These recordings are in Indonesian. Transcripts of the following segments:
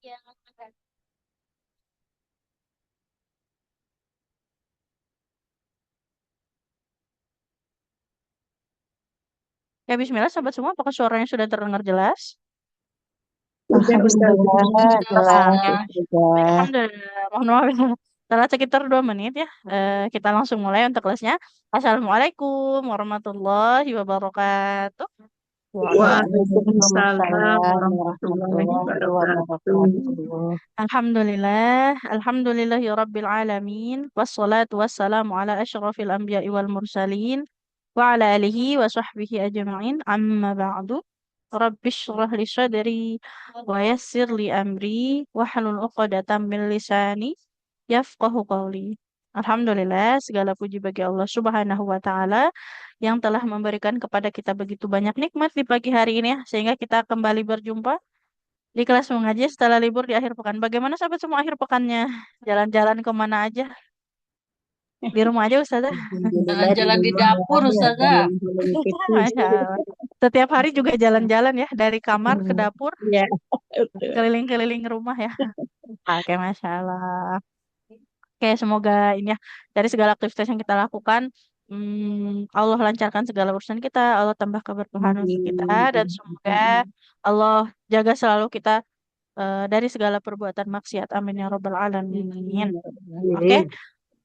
Ya, bismillah sahabat semua, apakah suaranya sudah terdengar jelas? Udah Ustazah. Alhamdulillah, Sudah jelas Oke, Ustazah. baik, Ustazah. alhamdulillah. Mohon maaf ya. Setelah sekitar 2 menit ya, kita langsung mulai untuk kelasnya. Assalamualaikum warahmatullahi wabarakatuh. Waalaikumsalam Waalaikumsalam warahmatullahi warahmatullahi wabarakatuh. wabarakatuh. Alhamdulillah, alhamdulillahi rabbil alamin. Wassalatu wassalamu ala asyrafil anbiya'i wal mursalin. Wa ala alihi wa sahbihi ajma'in. Amma ba'du. Rabbi shrah li sadri wa yassir li amri wahlul 'uqdatam min lisani yafqahu qawli. Alhamdulillah, segala puji bagi Allah Subhanahu wa taala yang telah memberikan kepada kita begitu banyak nikmat di pagi hari ini ya, sehingga kita kembali berjumpa di kelas mengaji setelah libur di akhir pekan. Bagaimana sahabat semua akhir pekannya? Jalan-jalan kemana aja? Di rumah aja Ustazah. Alhamdulillah di Jalan-jalan di rumah dapur ya, Ustazah. keliling-keliling tipis. Masya Allah. Setiap hari juga jalan-jalan ya, dari kamar ke Hmm, dapur, ya, betul. keliling-keliling rumah ya. Oke, Masya Allah. Oke, semoga ini ya, dari segala aktivitas yang kita lakukan, Allah lancarkan segala urusan kita, Allah tambah keberkahan untuk kita, dan semoga Allah jaga selalu kita dari segala perbuatan maksiat. Amin ya Rabbal Alamin. Oke, Amin.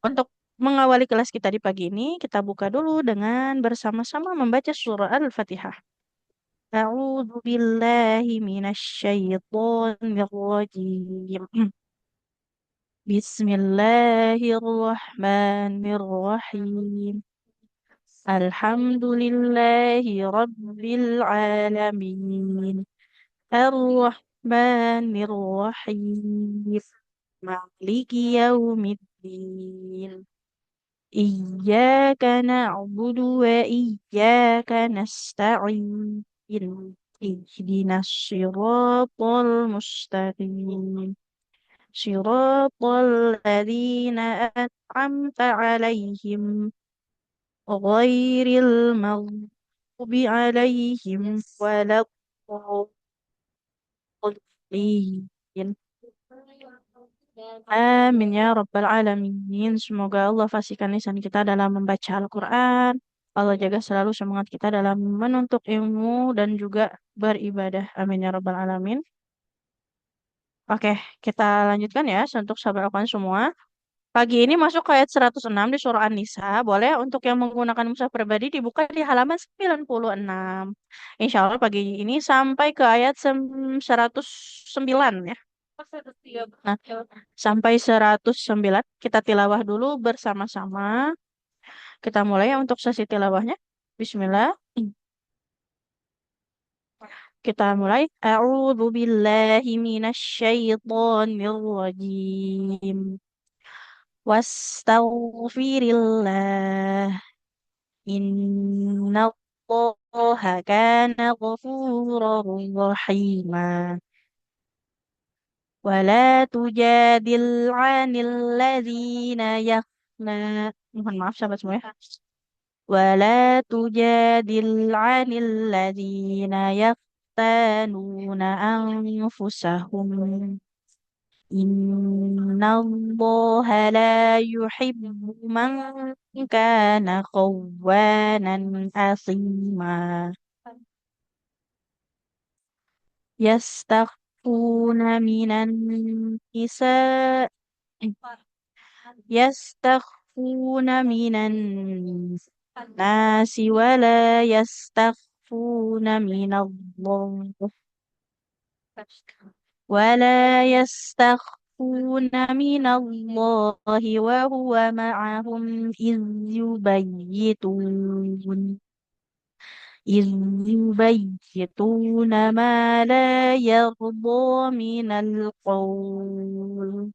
untuk mengawali kelas kita di pagi ini, kita buka dulu dengan bersama-sama membaca surah Al-Fatihah. A'udzu billahi minasy syaithanir rajim. Bismillahirrahmanirrahim. Alhamdulillahi rabbil alamin. Ar-Rahmanir-Rahim. Maliki yaumiddin. Iyyaka na'budu wa iyyaka nasta'in. Ihdinas siratal mustaqim. Siratal ladzina an'amta 'alaihim ghairil maghdubi 'alaihim waladdallin. Amin ya Rabbal Alamin. Semoga Allah fasihkan lisan kita dalam membaca Al-Quran. Allah jaga selalu semangat kita dalam menuntut ilmu dan juga beribadah. Amin ya Rabbal Alamin. Oke, kita lanjutkan ya untuk sahabat Al-Quran semua. Pagi ini masuk ke ayat 106 di surah An-Nisa. Boleh untuk yang menggunakan mushaf pribadi dibuka di halaman 96. Insya Allah pagi ini sampai ke ayat 109 ya. Nah, sampai 109 kita tilawah dulu bersama-sama. Kita mulai ya untuk sesi tilawahnya. Bismillah. Kita mulai. A'udzu billahi minasy syaithanir rajim. Wastaghfirillah. Innallaha kana ghafurar rahima. ولا تجادل عن الذين mohon maaf sahabat semua ya. ولا تجادل عن الذين يختانون أنفسهم إن الله لا يحب من كان خوانا أثيما يستخفون من النساء يستخفون من الناس ولا يستخفون من الله ولا يستخفون من الله وهو معهم إذ يبيتون ما لا يرضى من القول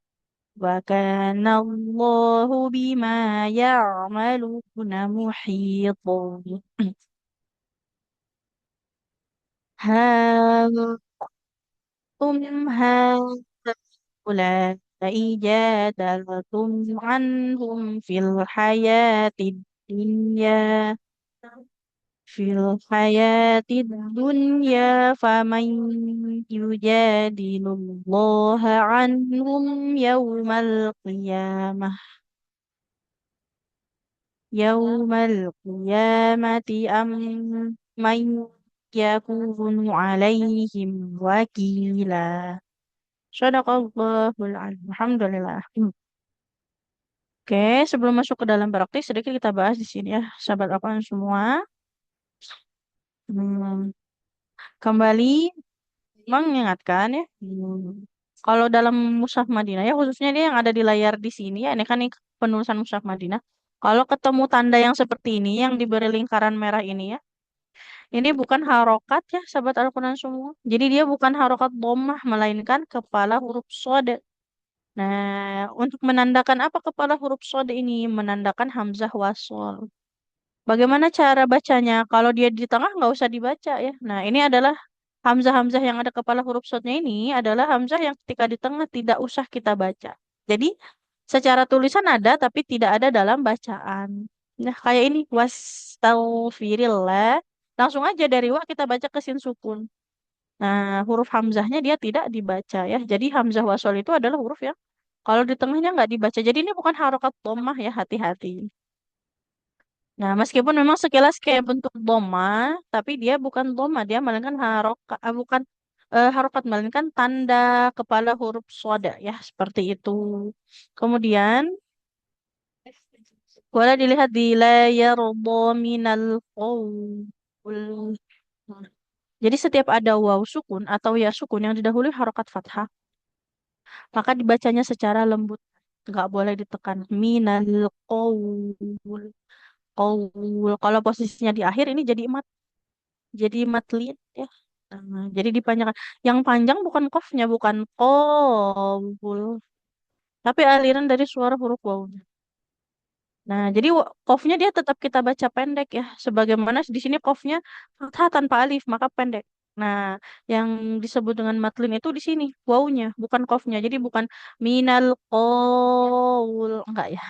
وكان الله بما يعملون محيطا ها أم هؤلاء جادلتم عنهم في الحياة الدنيا fil hayatid dunya faman yujadilullaha anhum yaumal qiyamah yaumal qiyamati am man yakunu alaihim wakila. Sadaqallahul azim. Alhamdulillah. Oke, sebelum masuk ke dalam praktik, sedikit kita bahas di sini ya, sahabat Alquran semua. Hmm, kembali mengingatkan ya, kalau dalam Mushaf Madinah ya, khususnya dia yang ada di layar di sini ya, ini kan ini penulisan Mushaf Madinah. Kalau ketemu tanda yang seperti ini, yang diberi lingkaran merah ini ya, ini bukan harokat ya, sahabat Al-Quran semua. Jadi dia bukan harokat dhammah, melainkan kepala huruf shod. Nah, untuk menandakan apa kepala huruf shod ini? Menandakan hamzah wasol. Bagaimana cara bacanya? Kalau dia di tengah nggak usah dibaca ya. Nah, ini adalah hamzah-hamzah yang ada kepala huruf shadnya ini adalah hamzah yang ketika di tengah tidak usah kita baca. Jadi, secara tulisan ada tapi tidak ada dalam bacaan. Nah, kayak ini wastaghfirillah. Langsung aja dari wa kita baca ke sin sukun. Nah, huruf hamzahnya dia tidak dibaca ya. Jadi hamzah wasol itu adalah huruf yang kalau di tengahnya nggak dibaca. Jadi ini bukan harokat dhammah ya, hati-hati. Nah, meskipun memang sekilas kayak bentuk doma, tapi dia bukan doma, dia melainkan bukan harokat, melainkan tanda kepala huruf soda ya, seperti itu. Kemudian, boleh dilihat di layar minal qaul. Jadi setiap ada waw sukun atau ya sukun yang didahului harokat fathah, maka dibacanya secara lembut, nggak boleh ditekan. Minal qaul. Qaul. Kalau posisinya di akhir ini jadi matlin ya. Jadi dipanjangkan. Yang panjang bukan qafnya, bukan qaul, tapi aliran dari suara huruf wawnya. Nah, jadi qafnya dia tetap kita baca pendek ya, sebagaimana di sini qafnya fathah tanpa alif, maka pendek. Nah, yang disebut dengan matlin itu di sini wawnya, bukan qafnya. Jadi bukan minal qaul, enggak ya.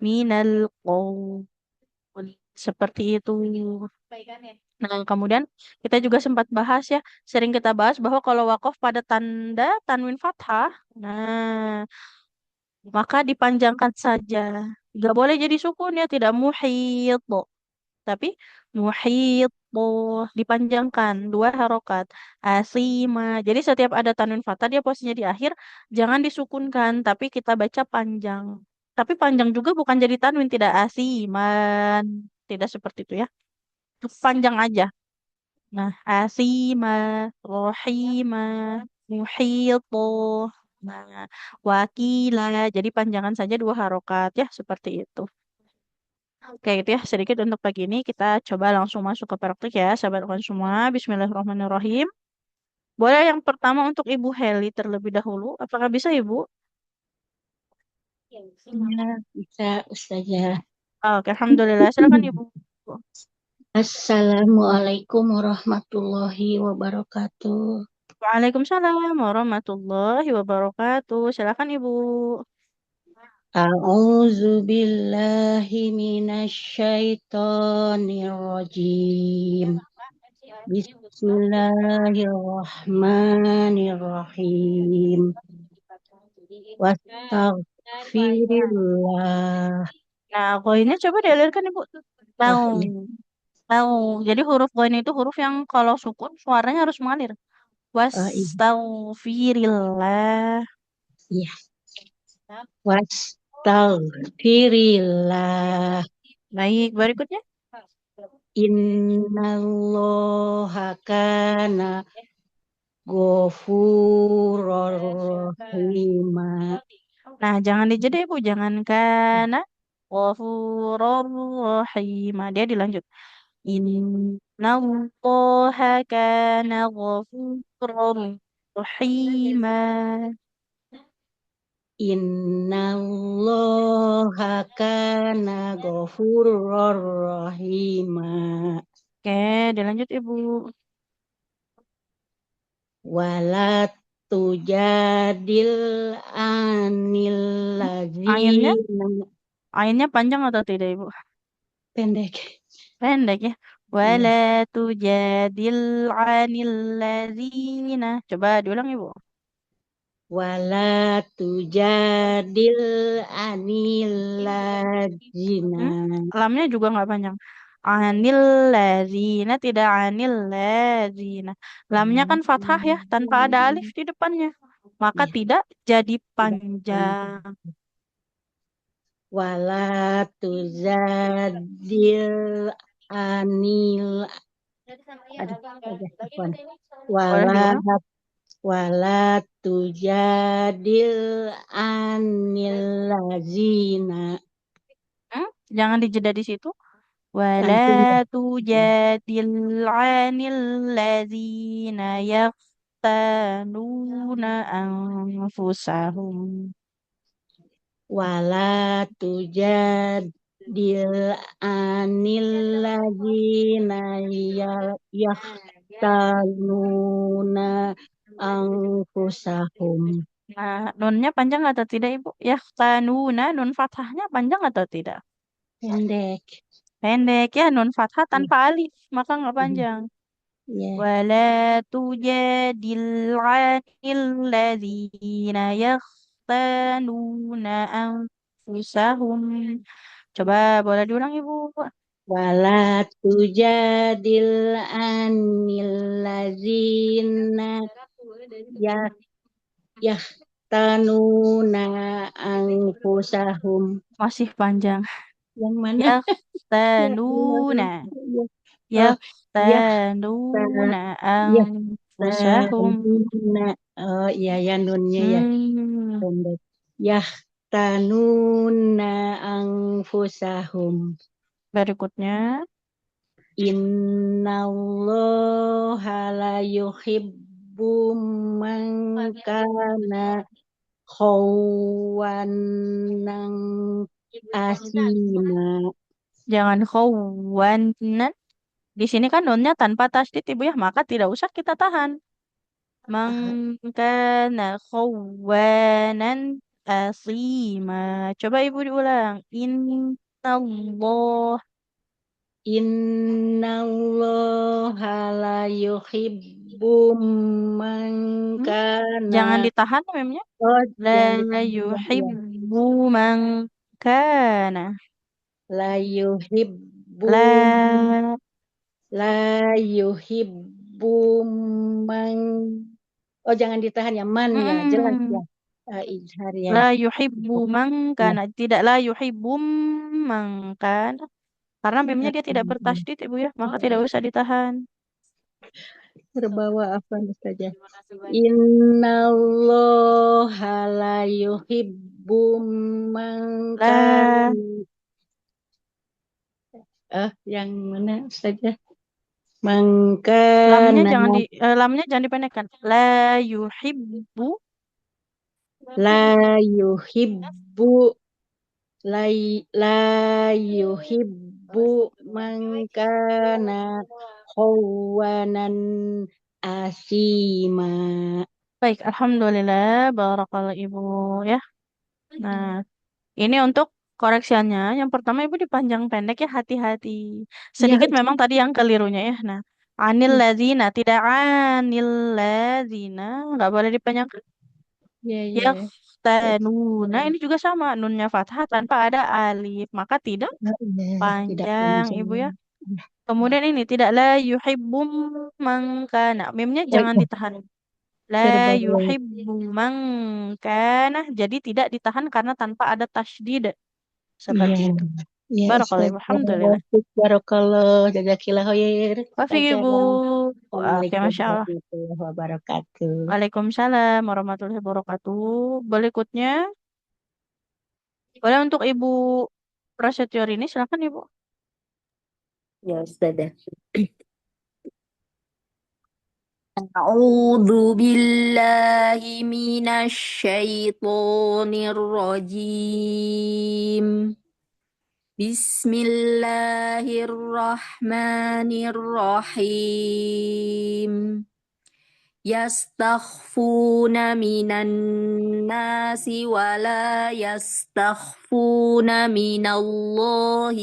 Minal qaul. Seperti itu. Nah, kemudian kita juga sempat bahas ya, sering kita bahas bahwa kalau wakaf pada tanda tanwin fathah, nah, maka dipanjangkan saja. Gak boleh jadi sukun ya, tidak muhit, tapi muhit, dipanjangkan dua harokat. Asima. Jadi setiap ada tanwin fathah dia posisinya di akhir, jangan disukunkan, tapi kita baca panjang. Tapi panjang juga bukan jadi tanwin, tidak asiman. Tidak seperti itu ya. Panjang aja. Nah, asima, rohima, muhito, nah, wakila. Jadi panjangan saja dua harokat ya, seperti itu. Oke, itu ya sedikit untuk pagi ini. Kita coba langsung masuk ke praktik ya, sahabat kawan semua. Bismillahirrahmanirrahim. Boleh yang pertama untuk Ibu Heli terlebih dahulu. Apakah bisa Ibu? Ya, bisa Ustazah. Oke, Alhamdulillah. Silakan Ibu. Assalamualaikum warahmatullahi wabarakatuh. Waalaikumsalam warahmatullahi wabarakatuh. Silakan Ibu. A'udzu billahi minasyaitonir rajim. Bismillahirrahmanirrahim. Wastaghfirillah. Nah, koinnya coba dialirkan Ibu. Oh Tahu. iya, Tahu. Jadi huruf koin itu huruf yang kalau sukun suaranya harus mengalir. oh iya, Wastaghfirillah. iya. Wastaghfirillah. Baik, berikutnya. Innallaha kana ghafurur rahima. Nah, jangan dijeda Ibu, jangan karena ghafurur rahim. Dia dilanjut. Innallaha kana ghafurur rahima. Innallaha kana ghafurur rahima. Oke, dilanjut Ibu. Wala tujadil anil Ayatnya, ladzina ayatnya panjang atau tidak Ibu? pendek. Pendek ya. Iya. Wala tujadil anil ladzina. Coba diulang Ibu. Wala tujadil anil ladzina. Hmm? Lamnya juga nggak panjang. Anil ladzina tidak anil ladzina. Lamnya kan fathah ya, tanpa ada alif di depannya. Maka Iya, tidak jadi tidak panjang. wala tujadil anil aduh aja Afwan. Boleh wala diulang? wala tujadil anil lazina Hmm? Jangan dijeda di situ. Wala langsung tujadil anil ladzina yaqtanuna anfusahum. wala tujadil anil lazina yahtanuna anfusahum. Nah, nunnya panjang atau tidak, Ibu? Yaqtanuna, nun fathahnya panjang atau tidak? Pendek. Pendek ya, nun fathah Iya. tanpa alif, maka nggak panjang. Iya. Wala tujadil anil ladzina yaqtanuna anfusahum. Coba boleh diulang Ibu. Wala tujadil anil lazina ya yahtanuna anfusahum. Masih panjang. Yang mana? Ya Allah. Yaqtanuna. Ya. Oh, Yaqtanuna anfusahum. yahtanuna. Oh iya ya nunnya ya Hmm. pendek. Yahtanuna anfusahum. Berikutnya. Innallaha la yuhibbu man kana khawanan asima. Jangan khawanan. Di sini kan nunnya tanpa tasdid Ibu ya, maka tidak usah kita tahan. Ah, Mangkana khawanan asima. Coba Ibu diulang. Innallah. Innallaha la yuhibbu man Hmm? kana. Jangan ditahan memangnya. Oh, La jangan ditambah ya. yuhibbu man kana. La yuhibbu La la yuhibbu man. Oh, jangan ditahan ya man ya, jelas ya. Mm-mm. Izhar ya. La yuhibbu man Ya. kana. Tidak la yuhibbu man kana. Karena memangnya dia tidak bertasydid Ibu ya, maka tidak usah ditahan. Terbawa apa saja. Innallaha la yuhibbu man La kana. Yang mana saja? Man kana lamnya jangan dipendekkan. La yuhibbu. la yuhibbu la, la yuhibbu man kana khawanan asima. Baik, alhamdulillah, barakallah Ibu ya. Nah, ini untuk koreksiannya. Yang pertama Ibu dipanjang pendek ya, hati-hati. Ya, Sedikit memang tadi yang kelirunya ya. Nah, anil ya, ladzina, tidak anil ladzina, nggak boleh dipanjang. ya, ya. Yaftanuna, ini juga sama, nunnya fathah tanpa ada alif, maka tidak Ya, tidak panjang panjang. Ibu ya. Kemudian ini tidak la yuhibbum mangkana. Mimnya Oh, jangan ditahan. La terbawa. yuhibbu mangkana. Jadi tidak ditahan karena tanpa ada tasydid. Iya, Seperti itu. ya, Barakallahu. Ustazah. Alhamdulillah. Barakallah, jazakillah khair, Wafik Ustazah. Ibu. Oke, Assalamualaikum Masya Allah. warahmatullahi wabarakatuh. Waalaikumsalam warahmatullahi wabarakatuh. Berikutnya, boleh untuk Ibu Prasetyo ini, silakan Ibu. Ya, Ustazah. أعوذ بالله من الشيطان الرجيم بسم الله الرحمن الرحيم يستخفون من الناس ولا يستخفون من الله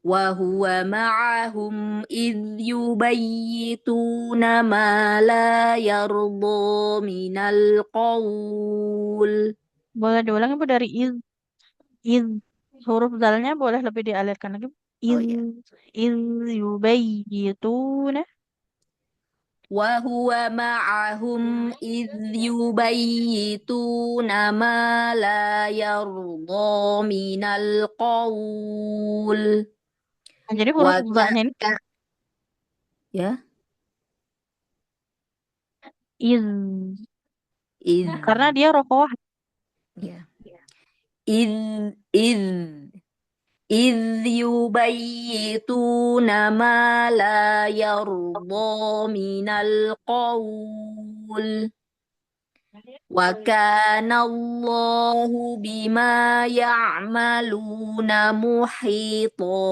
وهو معهم إذ يبيتون ما لا يرضى من القول. Boleh diulang Ibu dari iz. Huruf dalnya boleh lebih dialirkan lagi. Oh Iz, ya. iz yubayyituna. وهو معهم إذ يبيتون ما لا يرضى من القول. Nah, jadi huruf وكان za-nya ini ya iz. إذ Karena dia rokoah. ya إذ إذ إذ يبيتون ما لا يرضى من القول وكان الله بما يعملون محيطا.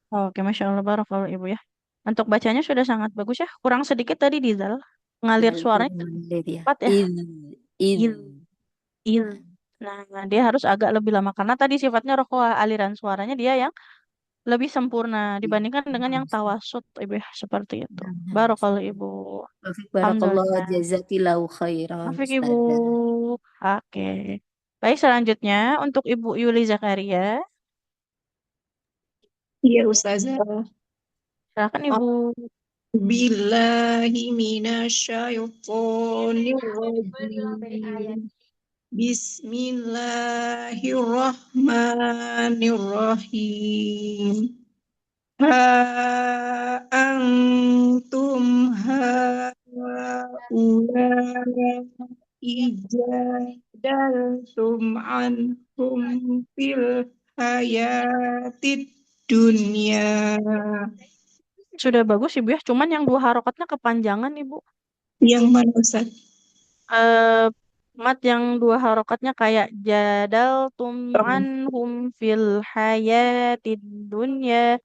Oke, Masya Allah, barakallahu Ibu ya. Untuk bacanya sudah sangat bagus ya. Kurang sedikit tadi di zal. Ngalir Ya, itu suaranya mengalir ya. cepat ya. Id. Iz, iz. Nah, dia harus agak lebih lama. Karena tadi sifatnya rokoah. Aliran suaranya dia yang lebih sempurna dibandingkan dengan yang tawasud Ibu ya. Seperti itu. Barakallahu Ibu. Barakallah, Alhamdulillah. jazakillahu khairan, Afik Ibu. Ustazah. Oke. Baik, selanjutnya untuk Ibu Yuli Zakaria. Iya Ustazah. Silakan Ibu. Billahi minasyaitonirrajim. Bismillahirrahmanirrahim. Ha antum haulai jadaltum anhum fil hayatid dunya. Sudah bagus Ibu ya. Cuman yang dua harokatnya kepanjangan Ibu. Yang mana Ustaz? Mat yang dua harokatnya kayak jadal tum'anhum fil hayatid dunya.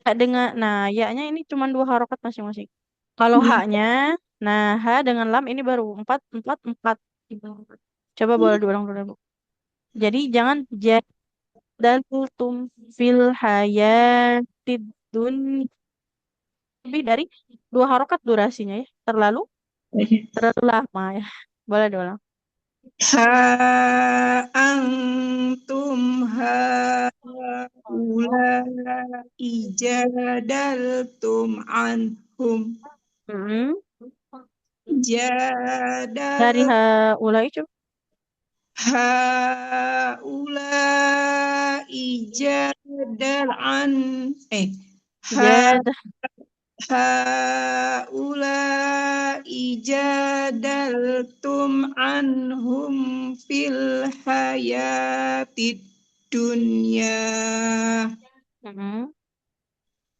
Dengan, nah, ya-nya ini cuma dua harokat masing-masing. Kalau Iya. ha-nya, nah, ha dengan lam ini baru empat, empat, empat. Coba boleh diulang dulu, Bu. Jadi jangan jadal tum fil hayatid dunya. Lebih dari dua harokat durasinya ya. Terlalu lama ya. Boleh diulang. Ha antum haulai jadaltum anhum Mm-mm. Dari jadal haulai coba. haulai jadal an ha Jad haulai jadaltum anhum fil hayatid dunya Mm-mm.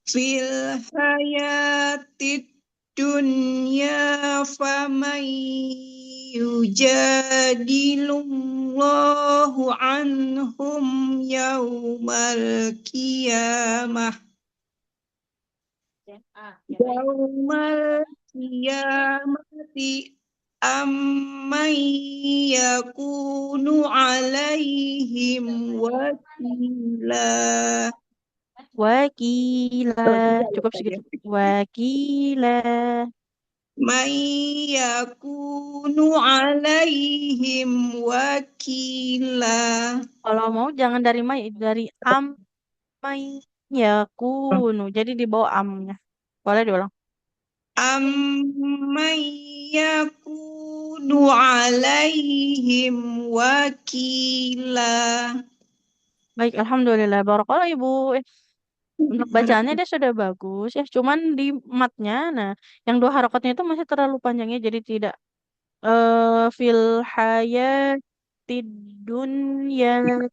fil hayatid dunya faman yujadilullahu anhum yaumal qiyamah yaumal qiyamati amman yakunu alaihim wakila. Wakila. Cukup segitu. Wakila. Man yakunu alaihim wakila. Kalau mau jangan dari mai, dari am mai yakunu. Jadi di bawah amnya. Boleh diulang. Amman yakunu alaihim wakila. Baik, alhamdulillah. Barakallah Ibu. Untuk bacaannya dia sudah bagus ya. Cuman di matnya, nah, yang dua harokatnya itu masih terlalu panjangnya. Jadi tidak fil hayatid dunya.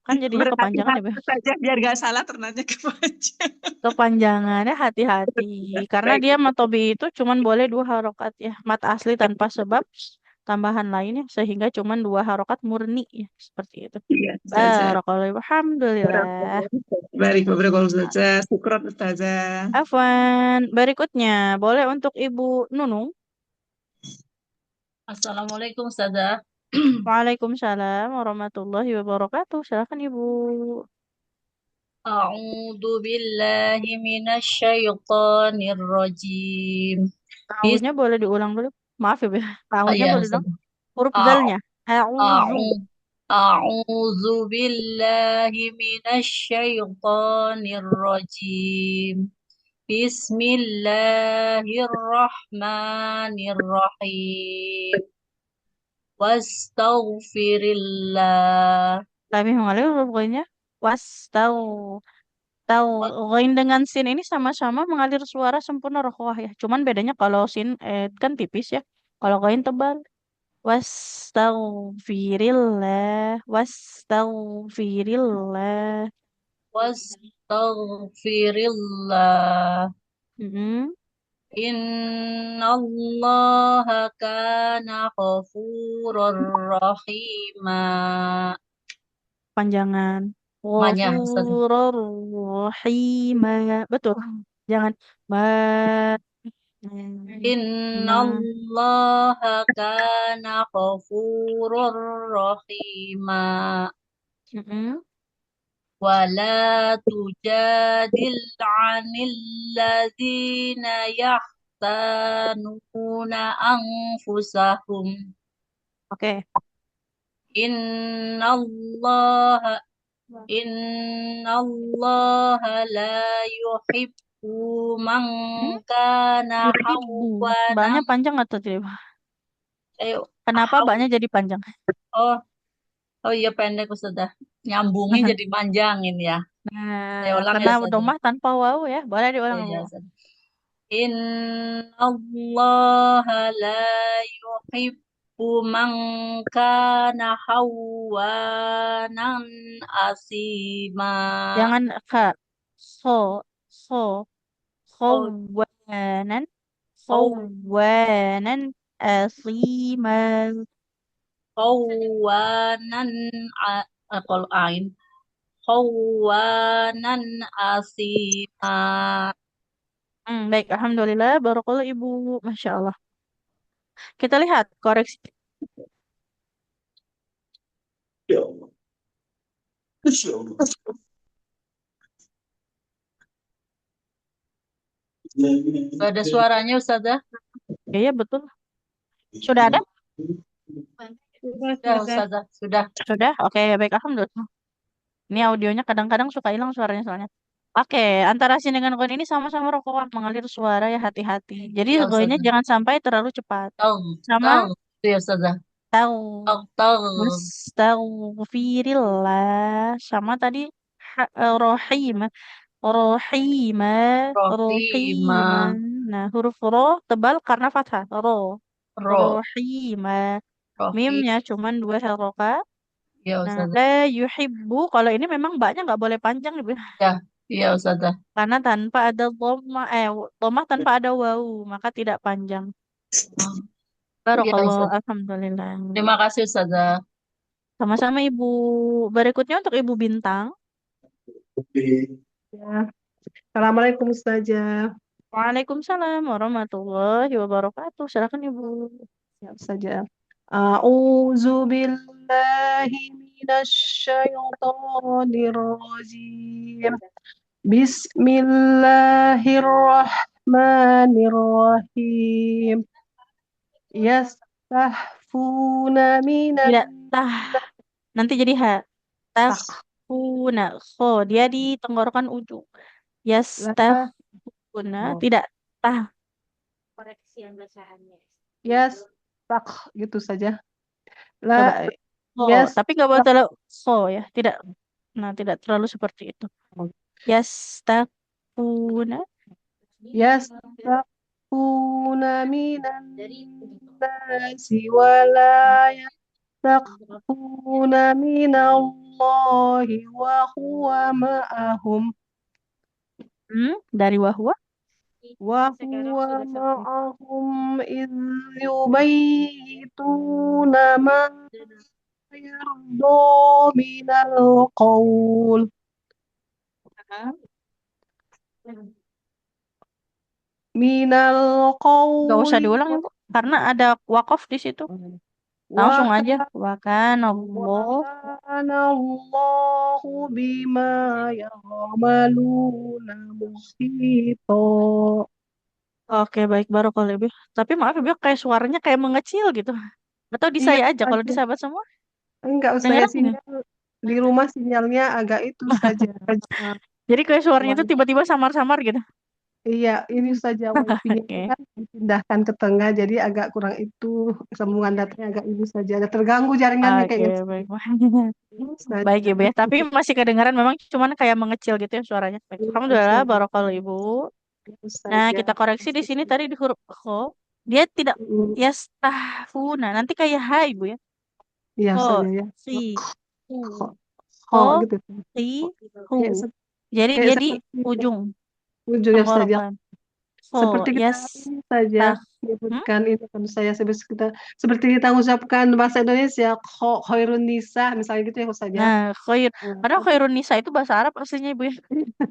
Kan jadinya kepanjangan ya, Bu. Berhati-hati saja biar gak salah ternaknya kepanjang. Kepanjangannya hati-hati karena Baik. dia matobi itu cuman boleh dua harokat ya, mat asli tanpa sebab tambahan lainnya sehingga cuman dua harokat murni ya, seperti itu. Iya, Ustazah. Barakallahu alhamdulillah. Baik, beberapa Ustazah. Syukron Ustazah. Afwan. Berikutnya, boleh untuk Ibu Nunung. Assalamualaikum Ustazah. Waalaikumsalam warahmatullahi wabarakatuh. Silakan Ibu. A'udzu billahi minasyaitonir rajim. Ta'awudnya boleh diulang dulu. Maaf ya, Bu. Ta'awudnya Ya, boleh dong. Ustazah. Huruf A'u- dalnya. A'udzu. A'udzu billahi minasyaitonir rajim. Bismillahirrahmanirrahim. Wastaghfirillah. Kami mengalir huruf ghainnya. Was, tahu. Tahu. Ghain dengan sin ini sama-sama mengalir suara sempurna rokhawah ya. Cuman bedanya kalau sin kan tipis ya. Kalau ghain tebal. Wastaghfirillah. Wastaghfirillah. Wastaghfirillah. Mm-mm. Innallaha kana ghafurur rahima. Panjangan. Manya, Ustazah. Ghafurur rahima. Betul. Jangan. Ma. Ma. Innallaha kana ghafurur rahima. Mm-mm. ولا تجادل عن الذين يختانون أنفسهم Oke. إن الله إن الله لا يحب من Hmm? كان Yuhibbu. خوانا Ba-nya panjang atau tidak? Kenapa حو ba-nya jadi panjang? oh oh iya pendek Ustazah, nyambungin jadi panjangin ya. Saya Nah, ulang ya karena Ustazah. domah tanpa wawu ya. Boleh diulang, Iya Bu. Ustazah. Innallaha la yuhibbu man kana hawanan asima. Jangan kha. So. So. Oh, Khawanan. oh, Khawanan asiman. hawanan kalau ain. Hawanan asima. Baik, Alhamdulillah. Barakallah Ibu. Masya Allah. Kita lihat koreksi. Ya Allah. Masya Allah. Gak ada suaranya Ustazah? Iya, betul. Sudah ada? Sudah Ustazah, sudah. Sudah? Oke, baik. Alhamdulillah. Ini audionya kadang-kadang suka hilang suaranya soalnya. Oke, antara sin dengan ghain ini sama-sama rokok mengalir suara ya hati-hati. Jadi Ya ghainnya Ustazah. jangan sampai terlalu cepat. Tahu, Sama tahu. Itu ya Ustazah. tahu. Tahu, tahu. Mustaghfirillah. Sama tadi rohim. Rohima. Rohima. Rohima. Nah, huruf ro tebal karena fathah. Ro. Ro. Rohima. Rohim. Mimnya cuman dua harokat. Ya Nah, Ustazah. la yuhibbu. Kalau ini memang baknya nggak boleh panjang nih, Bu. Ya, iya Ustazah. Karena tanpa ada dhammah tanpa ada wawu, maka tidak panjang. Oh, iya Barakallah, Ustazah. alhamdulillah. Terima kasih Ustazah. Sama-sama Ibu. Berikutnya untuk Ibu Bintang. Ya. Assalamualaikum Ustazah. Waalaikumsalam warahmatullahi wabarakatuh. Silakan Ibu. Ya Ustazah. A'udzu billahi minasyaitonir rajim. Bismillahirrahmanirrahim. Yastahfuna minan Tidak tah, nanti jadi ha. tak Tafuna. Kho, dia di tenggorokan ujung. la Yastafuna, oh. tidak tah. Yastak gitu saja. Coba. La Kho, yas tapi nggak boleh terlalu kho ya. Tidak. Nah, tidak terlalu seperti itu. Yastafuna. yastakuna minan nasi wala yastakuna minallahi wa huwa ma'ahum Dari wahwa. wa huwa ma'ahum idh yubayyituna ma yarda minal qawl. Hmm? minal Gak usah qawli diulang ya Bu, karena ada wakaf di situ. wa Langsung aja. Wakan wa Allah. kana Allahu bima ya'maluna muhito. Oke, baik baru kalau Ibu. Tapi maaf Ibu, kayak suaranya kayak mengecil gitu. Atau di Iya, saya aja, kalau di Ustazah. sahabat semua Enggak, saya dengeran nggak? sinyal di rumah sinyalnya agak itu saja. Eh, Jadi kayak suaranya itu wi- tiba-tiba samar-samar gitu. iya, ini saja wifi-nya itu Oke. kan dipindahkan ke tengah, jadi agak kurang itu sambungan datanya agak ini saja. Ada terganggu jaringannya Oke, kayaknya baik. Baik saja. Ibu ya. Tapi masih kedengaran memang cuman kayak mengecil gitu ya suaranya. Baik. Iya, Alhamdulillah, saja. barokallahu Ibu. Nah, Saja. kita koreksi di sini tadi di huruf kho. Dia tidak Mm, yastahfuna. Nanti kayak ha Ibu ya. iya Kho, saja ya. si, hu, Kok, kho, kok gitu. si, hu. Kayak, Jadi kayak dia di seperti ujung ujung ya saja. tenggorokan. Kho, Seperti kita ini saja yastah. Hmm? menyebutkan ini kan saya seperti kita mengucapkan bahasa Indonesia khairun nisa misalnya gitu ya saja. Nah, khair. Padahal khairun nisa itu bahasa Arab aslinya Ibu ya.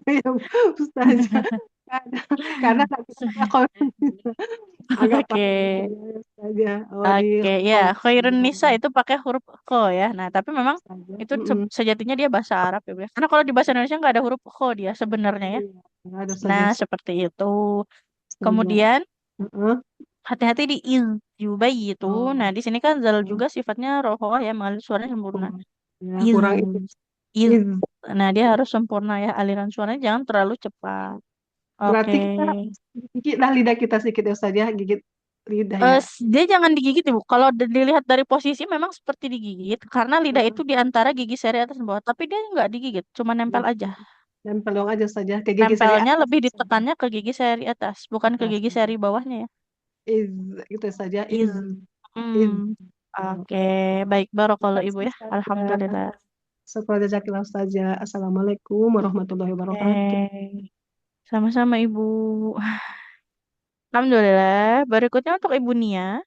Ya, Ustazah. Karena karena saya khairun nisa agak Oke. panjang saya saja. Oh di Oke, ya, khair khairun nisa itu pakai huruf kho ya. Nah, tapi memang saja. itu Mm-mm. sejatinya dia bahasa Arab ya, Bu ya. Karena kalau di bahasa Indonesia nggak ada huruf kho dia sebenarnya ya. Iya, ada Nah, saja seperti itu. saja. Kemudian Heeh. hati-hati di iz itu. Nah, Oh, di sini kan zal oh, juga sifatnya rohoah ya, mengalir suaranya sempurna. oh. Ya, Iz, kurang itu. iz. Iz. Nah, dia harus sempurna ya, aliran suaranya jangan terlalu cepat. Oke. Berarti kita gigit lah lidah kita sedikit ya saja gigit lidah ya. Dia jangan digigit Ibu. Kalau dilihat dari posisi memang seperti digigit karena lidah itu Heeh. di antara gigi seri atas dan bawah, tapi dia nggak digigit, cuma nempel aja. Nempel dong aja saja ke gigi seri Nempelnya atas lebih saja. ditekannya ke gigi seri atas, bukan ke Atas. gigi seri bawahnya ya. Iz itu saja Iz. iz. Hmm. Oh, Oke, baik barokallahu Ibu ya. saja. Alhamdulillah. Sekolah jazakallah saja. Assalamualaikum warahmatullahi wabarakatuh. Oke. Sama-sama Ibu. Alhamdulillah. Berikutnya untuk Ibu Nia.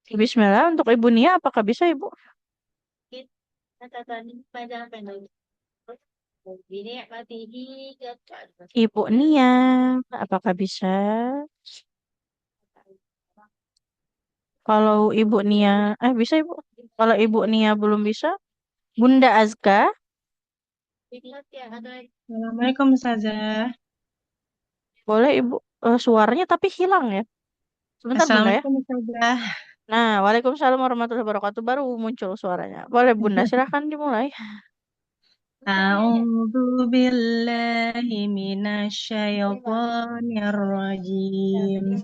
Bismillah, untuk Ibu Nia apakah bisa Ibu? Ibu Nia, apakah bisa? Kalau Ibu Nia, bisa Ibu. Kalau Ibu Nia belum bisa, Bunda Azka, Assalamualaikum Ustazah. boleh Ibu. Suaranya tapi hilang ya. Sebentar Bunda ya. Assalamualaikum Ustazah. Nah, Waalaikumsalam warahmatullahi wabarakatuh. Baru muncul suaranya. Boleh Bunda, silahkan dimulai. A'udzu billahi minasyaitonir rajim.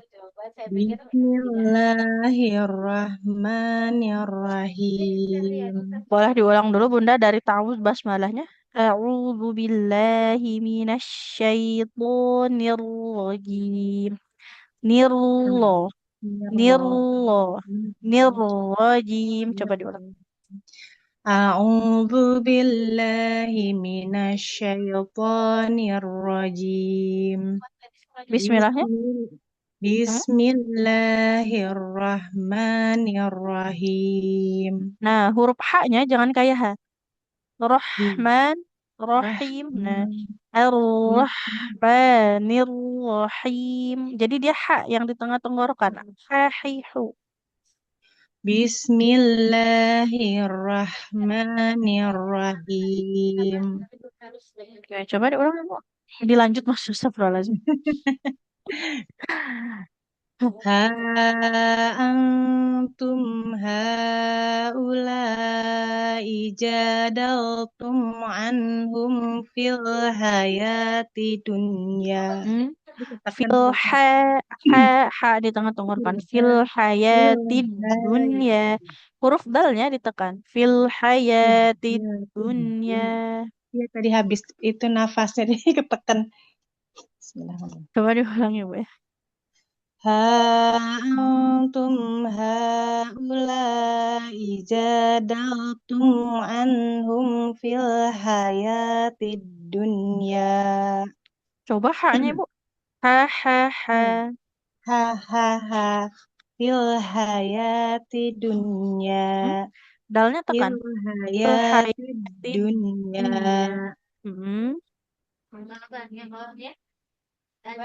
Bismillahirrahmanirrahim. Boleh diulang dulu Bunda dari ta'awudz basmalahnya. A'udzu billahi minasyaitonir rajim. Nirlo, nirlo, nirrajim. Coba diulang. A'udzu billahi minasyaitonir rajim. Bismillahnya. Hmm? Bismillahirrahmanirrahim. Nah, huruf H-nya jangan kayak H. Rahman, Rahim. Nah, Rahman. Ar-Rahmanir-Rahim. Jadi dia H yang di tengah tenggorokan. Hahihu. Bismillahirrahmanirrahim. Oke, coba diulang Bu. Dilanjut Mas Astagfirullahaladzim. Ha antum haula'i jadaltum anhum fil hayati dunya. Hmm? Dikatakan Fil huruf ha, ha di tengah tenggorokan. Fil hayatid dunya. Huruf dalnya ditekan. Fil hayatid dunya. Ya tadi habis itu nafasnya diketekan. Bismillahirrahmanirrahim. Coba diulang ya Bu ya. Ha antum haula'i jadaltum anhum fil hayatid dunya. Coba ha-nya Ibu. Ha ha ha. Ha ha ha fil hayati dunya. Hmm? Dalnya fil tekan. hayatid Hayati dunya. dunya. Mm-mm.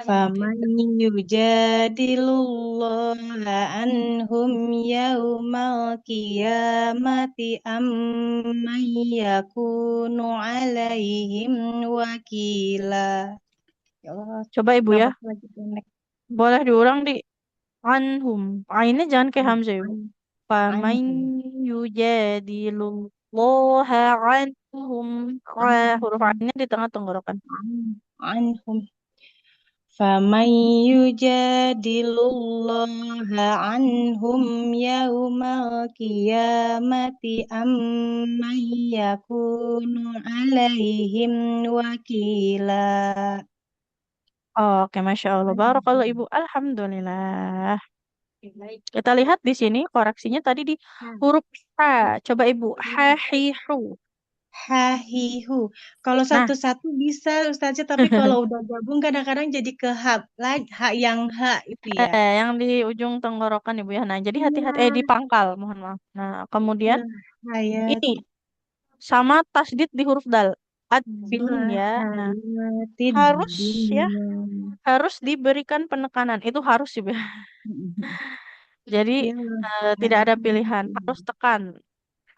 Faman yujadilullaha anhum yaumal qiyamati amman yakunu alaihim wakila. Ya Allah, Coba Ibu ya, nafas lagi pendek. boleh diulang di anhum. Ainnya jangan kayak Hamzah Ibu. An- Faman Anhum. yujadilullaha anhum. Huruf ainnya di tengah tenggorokan. Anhum. Faman yujadilullaha anhum yaumal qiyamati amman yakunu alaihim wakila. Oke, Masya Allah. Barakallah Ibu. Alhamdulillah. Kita lihat di sini koreksinya tadi di huruf H. Coba Ibu. Hahihu. Hahihu. Kalau Nah, satu-satu bisa Ustazah, tapi kalau udah gabung kadang-kadang jadi ke hak yang hak itu ya. yang di ujung tenggorokan Ibu ya. Nah, jadi hati-hati. Iya, Di pangkal, mohon maaf. Nah, kemudian fil hayat ini sama tasdid di huruf dal. fil Ad-dun ya. Nah, hayatid harus ya, dunya. harus diberikan penekanan. Itu harus Ibu ya. Jadi Fil tidak ada hayatid pilihan. Harus dunya. tekan.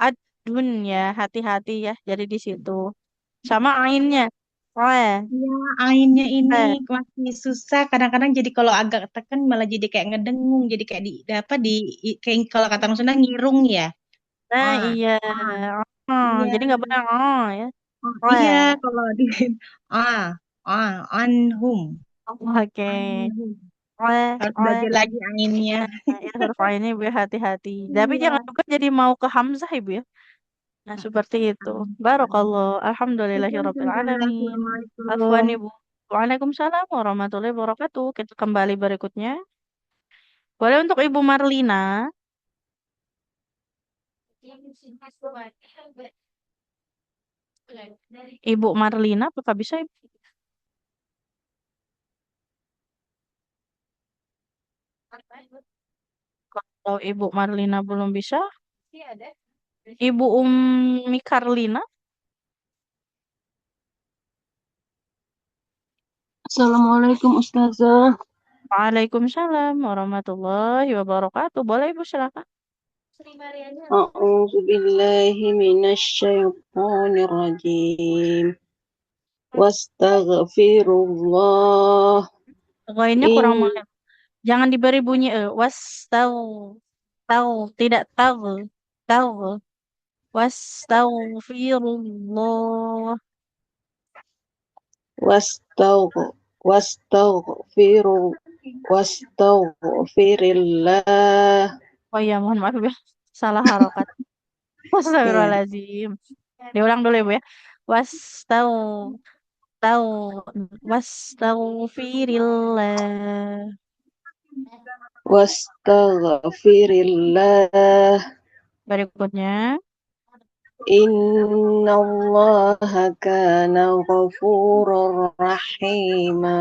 Ad-dun ya, hati-hati ya. Jadi di situ. Sama ainnya. Ya, ainnya ini Eh. masih susah. Kadang-kadang jadi kalau agak tekan malah jadi kayak ngedengung, jadi kayak kayak kalau kata orang Sunda ngirung ya. Nah, Ah, iya. ah, Jadi iya. nggak benar ya. Iya, Wah. kalau di ah, anhum, Oke. anhum. Wah, Harus wah. belajar lagi ainnya. Ya, huruf A ini Ibu ya, hati-hati. Tapi Iya. jangan juga jadi mau ke Hamzah Ibu ya. Nah, seperti itu. Barakallah. Syukran, Alhamdulillahirabbil Ustazah. alamin. Afwan Assalamualaikum. Ibu. Waalaikumsalam warahmatullahi wabarakatuh. Kita kembali berikutnya. Boleh untuk Ibu Marlina. Ibu Marlina, apakah bisa Ibu? Kalau Ibu Marlina belum bisa, Ibu Umi Karlina. Assalamualaikum Ustazah. Waalaikumsalam warahmatullahi wabarakatuh. Boleh Ibu silakan. A'udzu billahi minasyaitonir rajim. Wastaghfirullah. Lainnya kurang mulai. Jangan diberi bunyi was tahu tahu tidak tahu tahu was taghfirullah. Wastaghfiru wastaghfirillah. Oh iya, mohon maaf ya. Salah harokat. Ya. Astagfirullahaladzim. Diulang dulu ya, Bu ya. Was tahu tahu was taghfirillah. Wastaghfirillah. Berikutnya. Innallaha kana ghafurur rahima.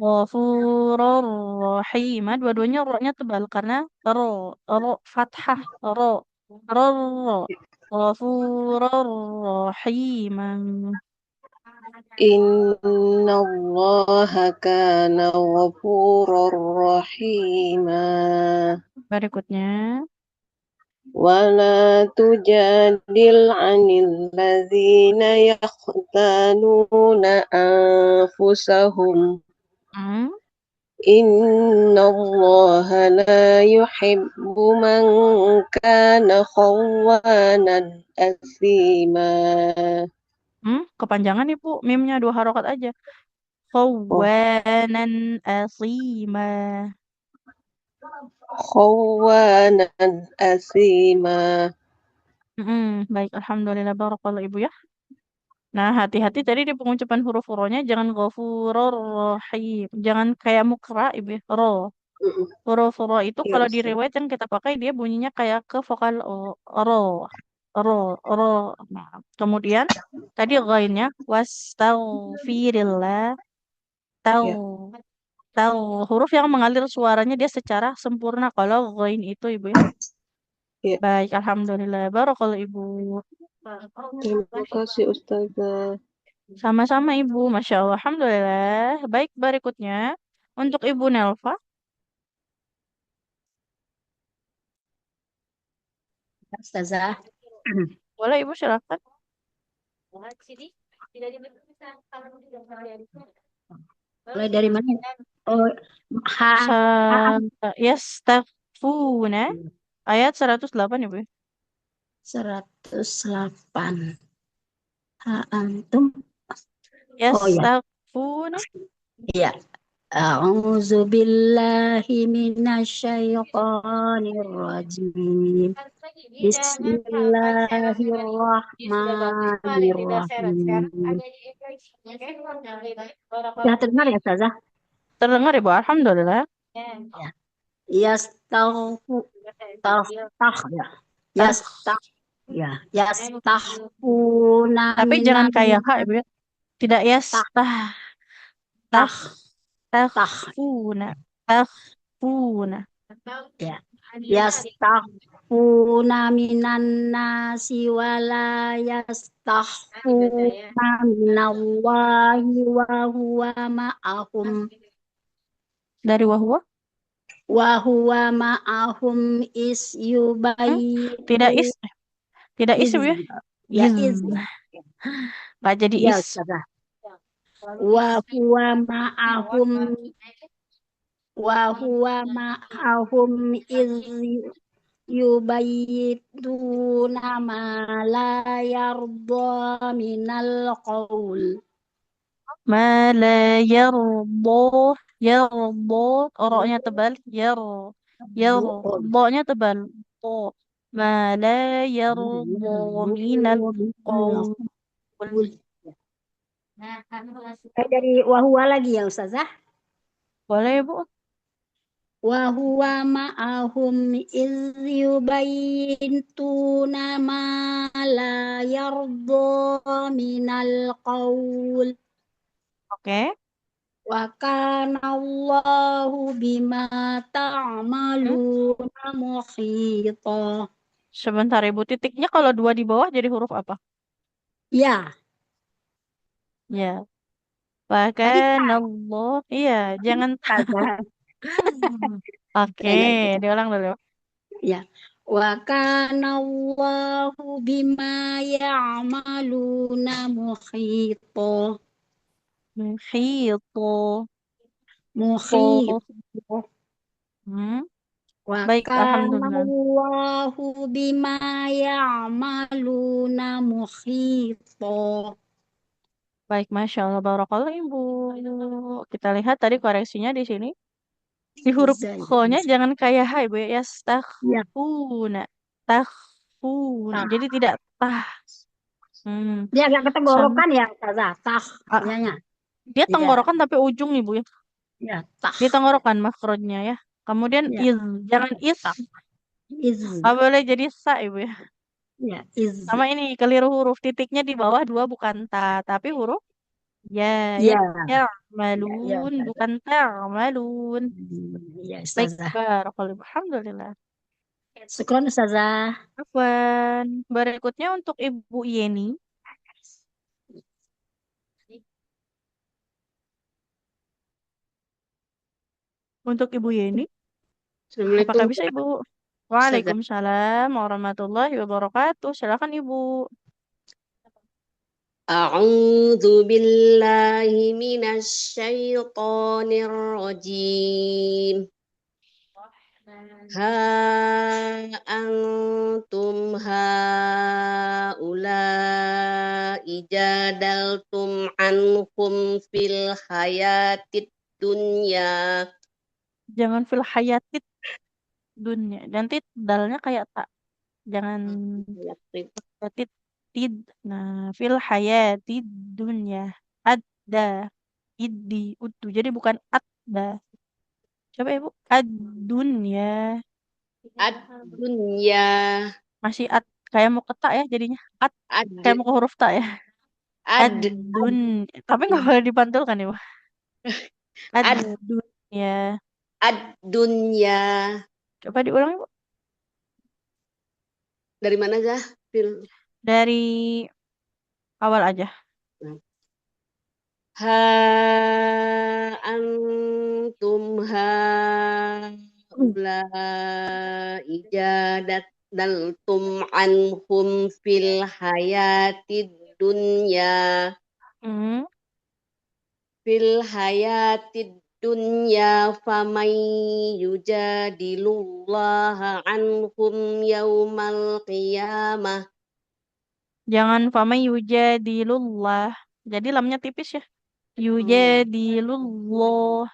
Ghafurur rahim. Dua-duanya ro-nya tebal karena ro fathah ro ro ghafurur rahim. Innallaha kana ghafurur rahima. Berikutnya. ولا تجادل عن الذين يختانون أنفسهم Hmm. إن الله لا يحب من كان خوانا أثيما. Kepanjangan Ibu. Mimnya 2 harokat aja. Khawanan asima. خوانا أثيما. Baik, alhamdulillah barakallah Ibu ya. Nah, hati-hati tadi di pengucapan huruf ro-nya jangan ghafurur rahim. Jangan kayak mukra Ibu ya. Ro. Huruf ro itu Ya kalau di Ustaz. riwayat yang kita pakai dia bunyinya kayak ke vokal o. Ro. Ro. Ro. Nah, kemudian tadi ghainnya wastaghfirillah. Tahu. Ya. Tahu huruf yang mengalir suaranya dia secara sempurna kalau ghain itu Ibu ya. Ya, Baik, alhamdulillah. Barakallah Ibu. terima kasih Ustazah. Sama-sama Ibu, Masya Allah. Alhamdulillah. Baik, berikutnya untuk Ibu Nelva. Ustazah. Boleh Ibu silakan. Mulai dari mana? Oh, ha, Yastaghfuna ayat 108 Ibu. 108. Ha antum. Oh ya, Yastaghfuna. iya. A'udzu billahi minasyaitonir rajim. Bismillahirrahmanirrahim. Ya terdengar ya, Ustazah? Terdengar Ibu, alhamdulillah. Ya. Yastaghfu tah ya. Tah. Yastaghfuna Tapi jangan kayak H Ibu ya. Tidak tah taghfuna. Taghfuna. ya. Yastaghfuna minan nasi wala yastaghfuna minallahi wa huwa ma'ahum Dari wahwa? is yubayyitu Tidak Tidak iz Ibu ya. ya Iz. iz Nggak jadi ya is. Ustazah. Wa huwa ma'ahum iz yubayyituna ma la yarda minal qaul. Ma la yarbo. Oroknya tebal. Bo-nya tebal. Bo. Ma la yarbo minal qawl. Dari wahwa lagi ya Ustazah. Boleh Bu? Wa huwa ma'ahum iz yubayyituna ma la yarda minal qaul. Oke. Wa kana Allahu bima ta'maluna muhita. Sebentar Ibu, titiknya kalau 2 di bawah jadi huruf apa? Ya, Ya. tadi Bahkan Allah. Iya, jangan Ustazah. Oke, Ya. diulang dulu. Ya. Wa kana Allahu bima ya'maluna muhita. Muhito. Muhit. Hmm. Wa Baik, kana alhamdulillah. Allahu bima ya'maluna muhita. Baik, Masya Allah, Barakallah Ibu. Kita lihat tadi koreksinya di sini. Di huruf kho-nya jangan kayak ha Ibu ya. Yastaghfuna. Taghfuna. Jadi tidak tah. Dia agak ketenggorokan ya Ustazah. Tah. Ah, Dia tenggorokan tapi ujung Ibu ya. Ya, tah. Dia tenggorokan makrotnya ya. Kemudian Ya. jangan is. Iz. Nggak boleh jadi sa Ibu ya. Ya, iz. Sama ini keliru huruf, titiknya di bawah 2 bukan ta, tapi huruf ya malun bukan malun. Ya, Baik, Ustazah. barakallahu. Alhamdulillah. Syukron Ustazah. Afwan. Berikutnya untuk Ibu Yeni. Untuk Ibu Yeni, apakah Assalamualaikum. bisa Ibu? Waalaikumsalam warahmatullahi wabarakatuh. Silakan Ibu. A'udzu billahi minasyaitonir rajim. Ha antum haula'i jadaltum anhum fil hayatid dunya. Jangan fil hayatid dunya. Nanti dalnya kayak tak. Jangan hayatid tid. Nah, fil hayatid dunya. Ada. Iddi. Utu. Jadi bukan ada. Coba Ibu. Ad-dunya. Ad-dunya. Masih ad. Kayak mau ketak ya jadinya. Ad. Kayak mau ke huruf tak ya. Ad-dun. Tapi nggak boleh dipantulkan Ibu. Ad-dunya. Ad-dunya. Coba diulang Ibu. Dari mana Zah? Fil Dari awal aja. ha antum haula'i jadaltum anhum fil hayatid dunya Hmm. faman yujadilullaha anhum yaumal qiyamah. Jangan famai yujadilullah. Jadi lamnya tipis ya. Yujadilullah.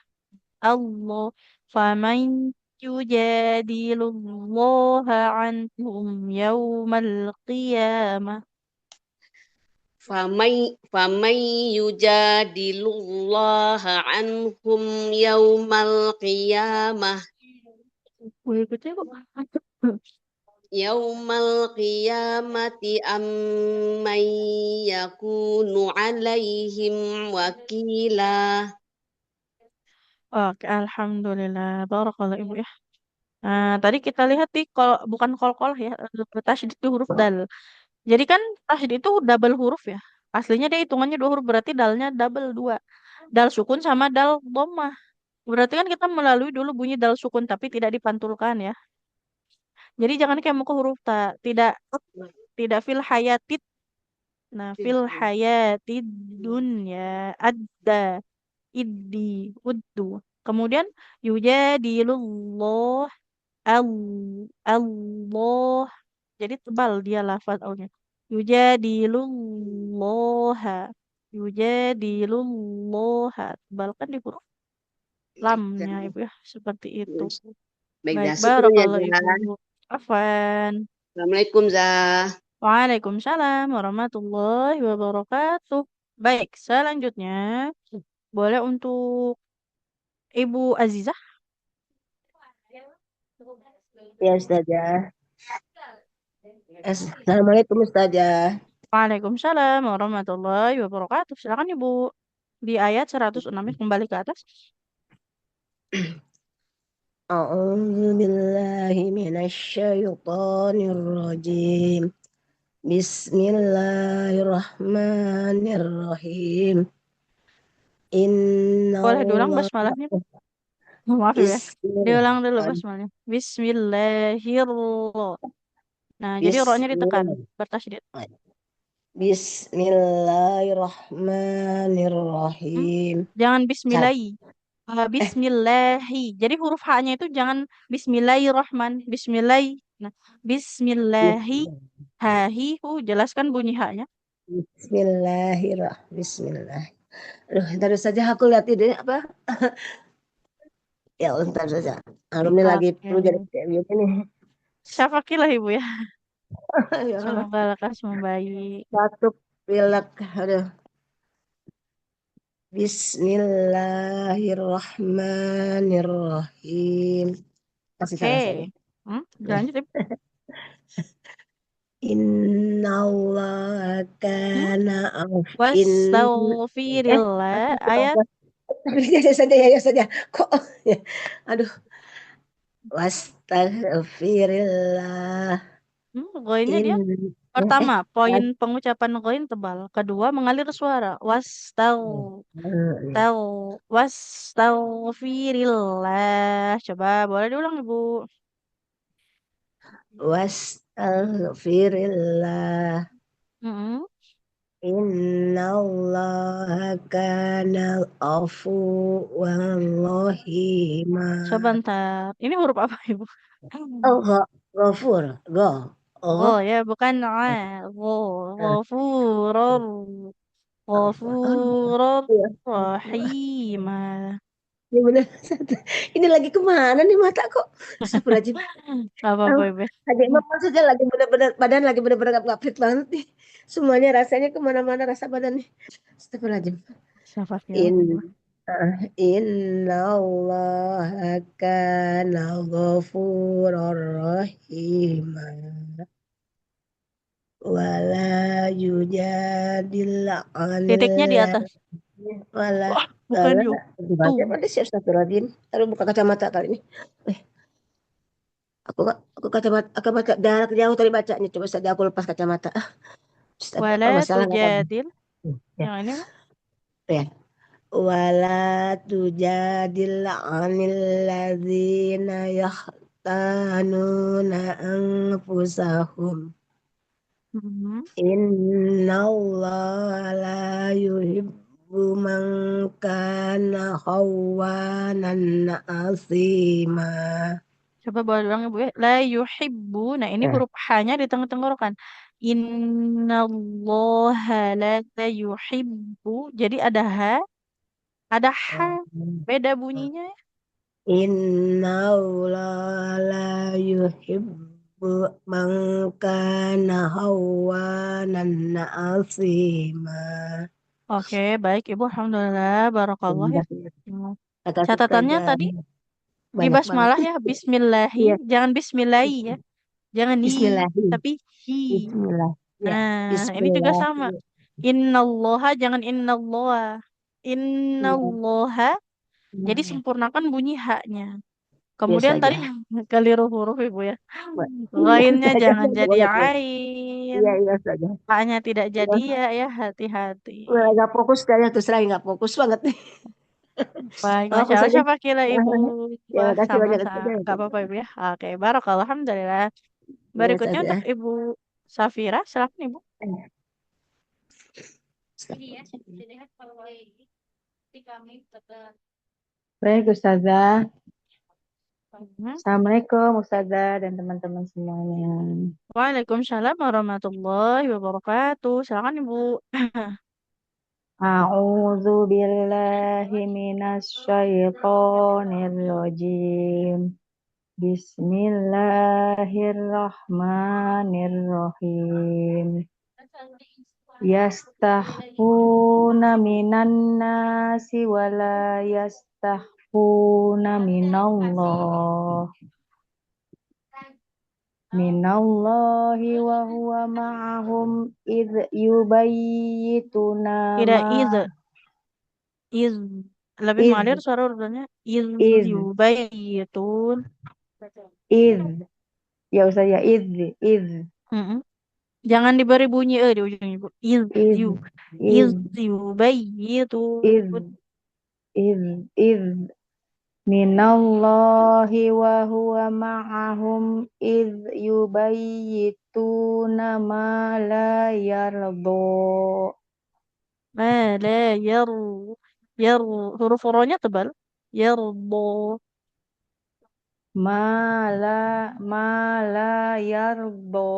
Allah. Faman yujadilullah anhum yaumal qiyamah. Famai yujadilullaha anhum yaumal qiyamah. Boleh ikutnya kok. Yaumal qiyamati amman yakunu alaihim wakila. Oke, alhamdulillah. Barakallah ibu ya. Nah, tadi kita lihat nih kalau bukan kol-kol ya, tasydid itu huruf dal. Jadi kan tasydid itu double huruf ya. Aslinya dia hitungannya dua huruf berarti dalnya double dua. Dal sukun sama dal dhammah. Berarti kan kita melalui dulu bunyi dal sukun tapi tidak dipantulkan ya. Jadi jangan kayak muka huruf ta, tidak tidak fil hayatid. Nah, fil hayatid dunya adda iddi uddu. Kemudian yujadilullah al Allah. Jadi tebal dia lafaz alnya. Yujadilullah. Yujadilullah. Tebal kan di huruf lamnya ibu ya. Seperti itu. Baik Baik, Zah, syukur ya barakallah ibu. Zah. Afwan. Assalamualaikum Zah. Waalaikumsalam warahmatullahi wabarakatuh. Baik, selanjutnya boleh untuk Ibu Azizah. Ya Ustazah. Assalamualaikum Ustazah. Waalaikumsalam warahmatullahi wabarakatuh. Silakan Ibu. Di ayat 106 kembali ke atas. A'udzu billahi minasyaitonir rajim. Bismillahirrahmanirrahim. Boleh diulang Innallaha basmalahnya? Maaf ya. Diulang dulu Bismillah. basmalahnya. Bismillahirrahmanirrahim. Nah, jadi ro-nya ditekan. Bertasydid. Bismillahirrahmanirrahim. Jangan bismillahi. Bismillahi. Jadi huruf H-nya itu jangan bismillahirrahman. Bismillahi. Nah, bismillahi. Hahi. Jelaskan bunyi H-nya. Bismillah. Aduh, ntar saja aku lihat ini apa? Ya, ntar saja. Alumni lagi perlu jadi kayak gini. Syafakilah Ibu ya. Ya. Semoga lekas membaik. Batuk, pilek, aduh. Bismillahirrahmanirrahim. Kasih salah saya. Lanjut Ibu. Innallaha kana Wastaghfirillah. Ayat. Ya saja. Kok ya. Aduh. Wastaghfirillah. Goinnya dia. Pertama, poin pengucapan goin tebal. Kedua, mengalir suara. Wastaghfirillah. Coba boleh diulang Ibu. Wastaghfirillah. Innallaha kana afuwan rahima. Sebentar. Ini huruf apa Ibu? Oh, ghafur. Oh ya, bukan ghafurur. Ghafurur rahimah. Ya benar. Ini lagi kemana nih mata kok? Astagfirullahaladzim. Apa-apa Ibu. Adik mama saja lagi benar-benar badan lagi benar-benar nggak fit banget nih. Semuanya rasanya kemana-mana rasa badan nih. Astagfirullahaladzim. Innallaha kana ghafurur rahimah. Wala yujadil Titiknya di atas. Wala. Bukan yuk. Baca pada siap astagfirullahaladzim. Taruh buka kacamata kali ini. Aku kacamata, jarak jauh tadi bacanya. Coba saja aku lepas kacamata. Ustaz, Wala kalau nggak salah nggak apa-apa. tujadil. Ya, Yang ini mah. ya. Wala tujadil anil ladzina yahtanuna anfusahum. Mhm. Innallaha la yuhibbu man kana khawanan asima. Coba bawa ulang Ibu ya. La yuhibbu. Nah, ini Ya. huruf H-nya di tengah tenggorokan. Innallaha la yuhibbu. Jadi ada H, ada H. Beda bunyinya ya. Innallaha la yuhibbu man kana khawanan asima. Oke, baik Ibu. Alhamdulillah. Barakallah ya. Hmm. Kata Catatannya Ustazah tadi di banyak banget. basmalah ya. Bismillahi. Iya, Jangan bismillahi ya. Jangan Bismillahi. tapi hi. Bismillah. Ya, Nah, ini juga Bismillah. sama. Innallaha, jangan innallaha. Innallaha. Jadi sempurnakan bunyi haknya. Biasa Kemudian tadi aja. keliru huruf Ibu ya. Iya, Lainnya saja jangan jadi banget ya. ain. Iya, iya saja. Haknya tidak jadi Iya. ya hati-hati. Nggak fokus kayaknya terus lagi nggak fokus banget nih. Baik, Oh, Masya aku Allah, saja. Syafakila Ibu. Ya, Wah, makasih banyak sama-sama. saja. Gak apa-apa Ibu ya. Oke, barakallah. Alhamdulillah. Ya, Berikutnya saja. untuk Ibu Safira, silakan Ibu. Baik, Ustazah. Mhm. Assalamualaikum, Ustazah dan teman-teman semuanya. Waalaikumsalam warahmatullahi wabarakatuh. Silakan Ibu. A'udzu billahi minasyaitonir rajim. Bismillahirrahmanirrahim. Yastahfuna minan nasi wala yastahfuna minallah. Minallahi wa huwa ma'ahum idh yubayyituna Tidak ma iz lebih idh mengalir suara urutannya iz idh yubayitun. idh ya Ustaz ya idh Mm-mm. Jangan diberi bunyi di ujung Ibu. idh Iz idh idh yubayitun. idh minallahi wa huwa ma'ahum idh yubayyituna ma la yardo Ma la yar huruf ro-nya tebal. Yardo. ma la yardo.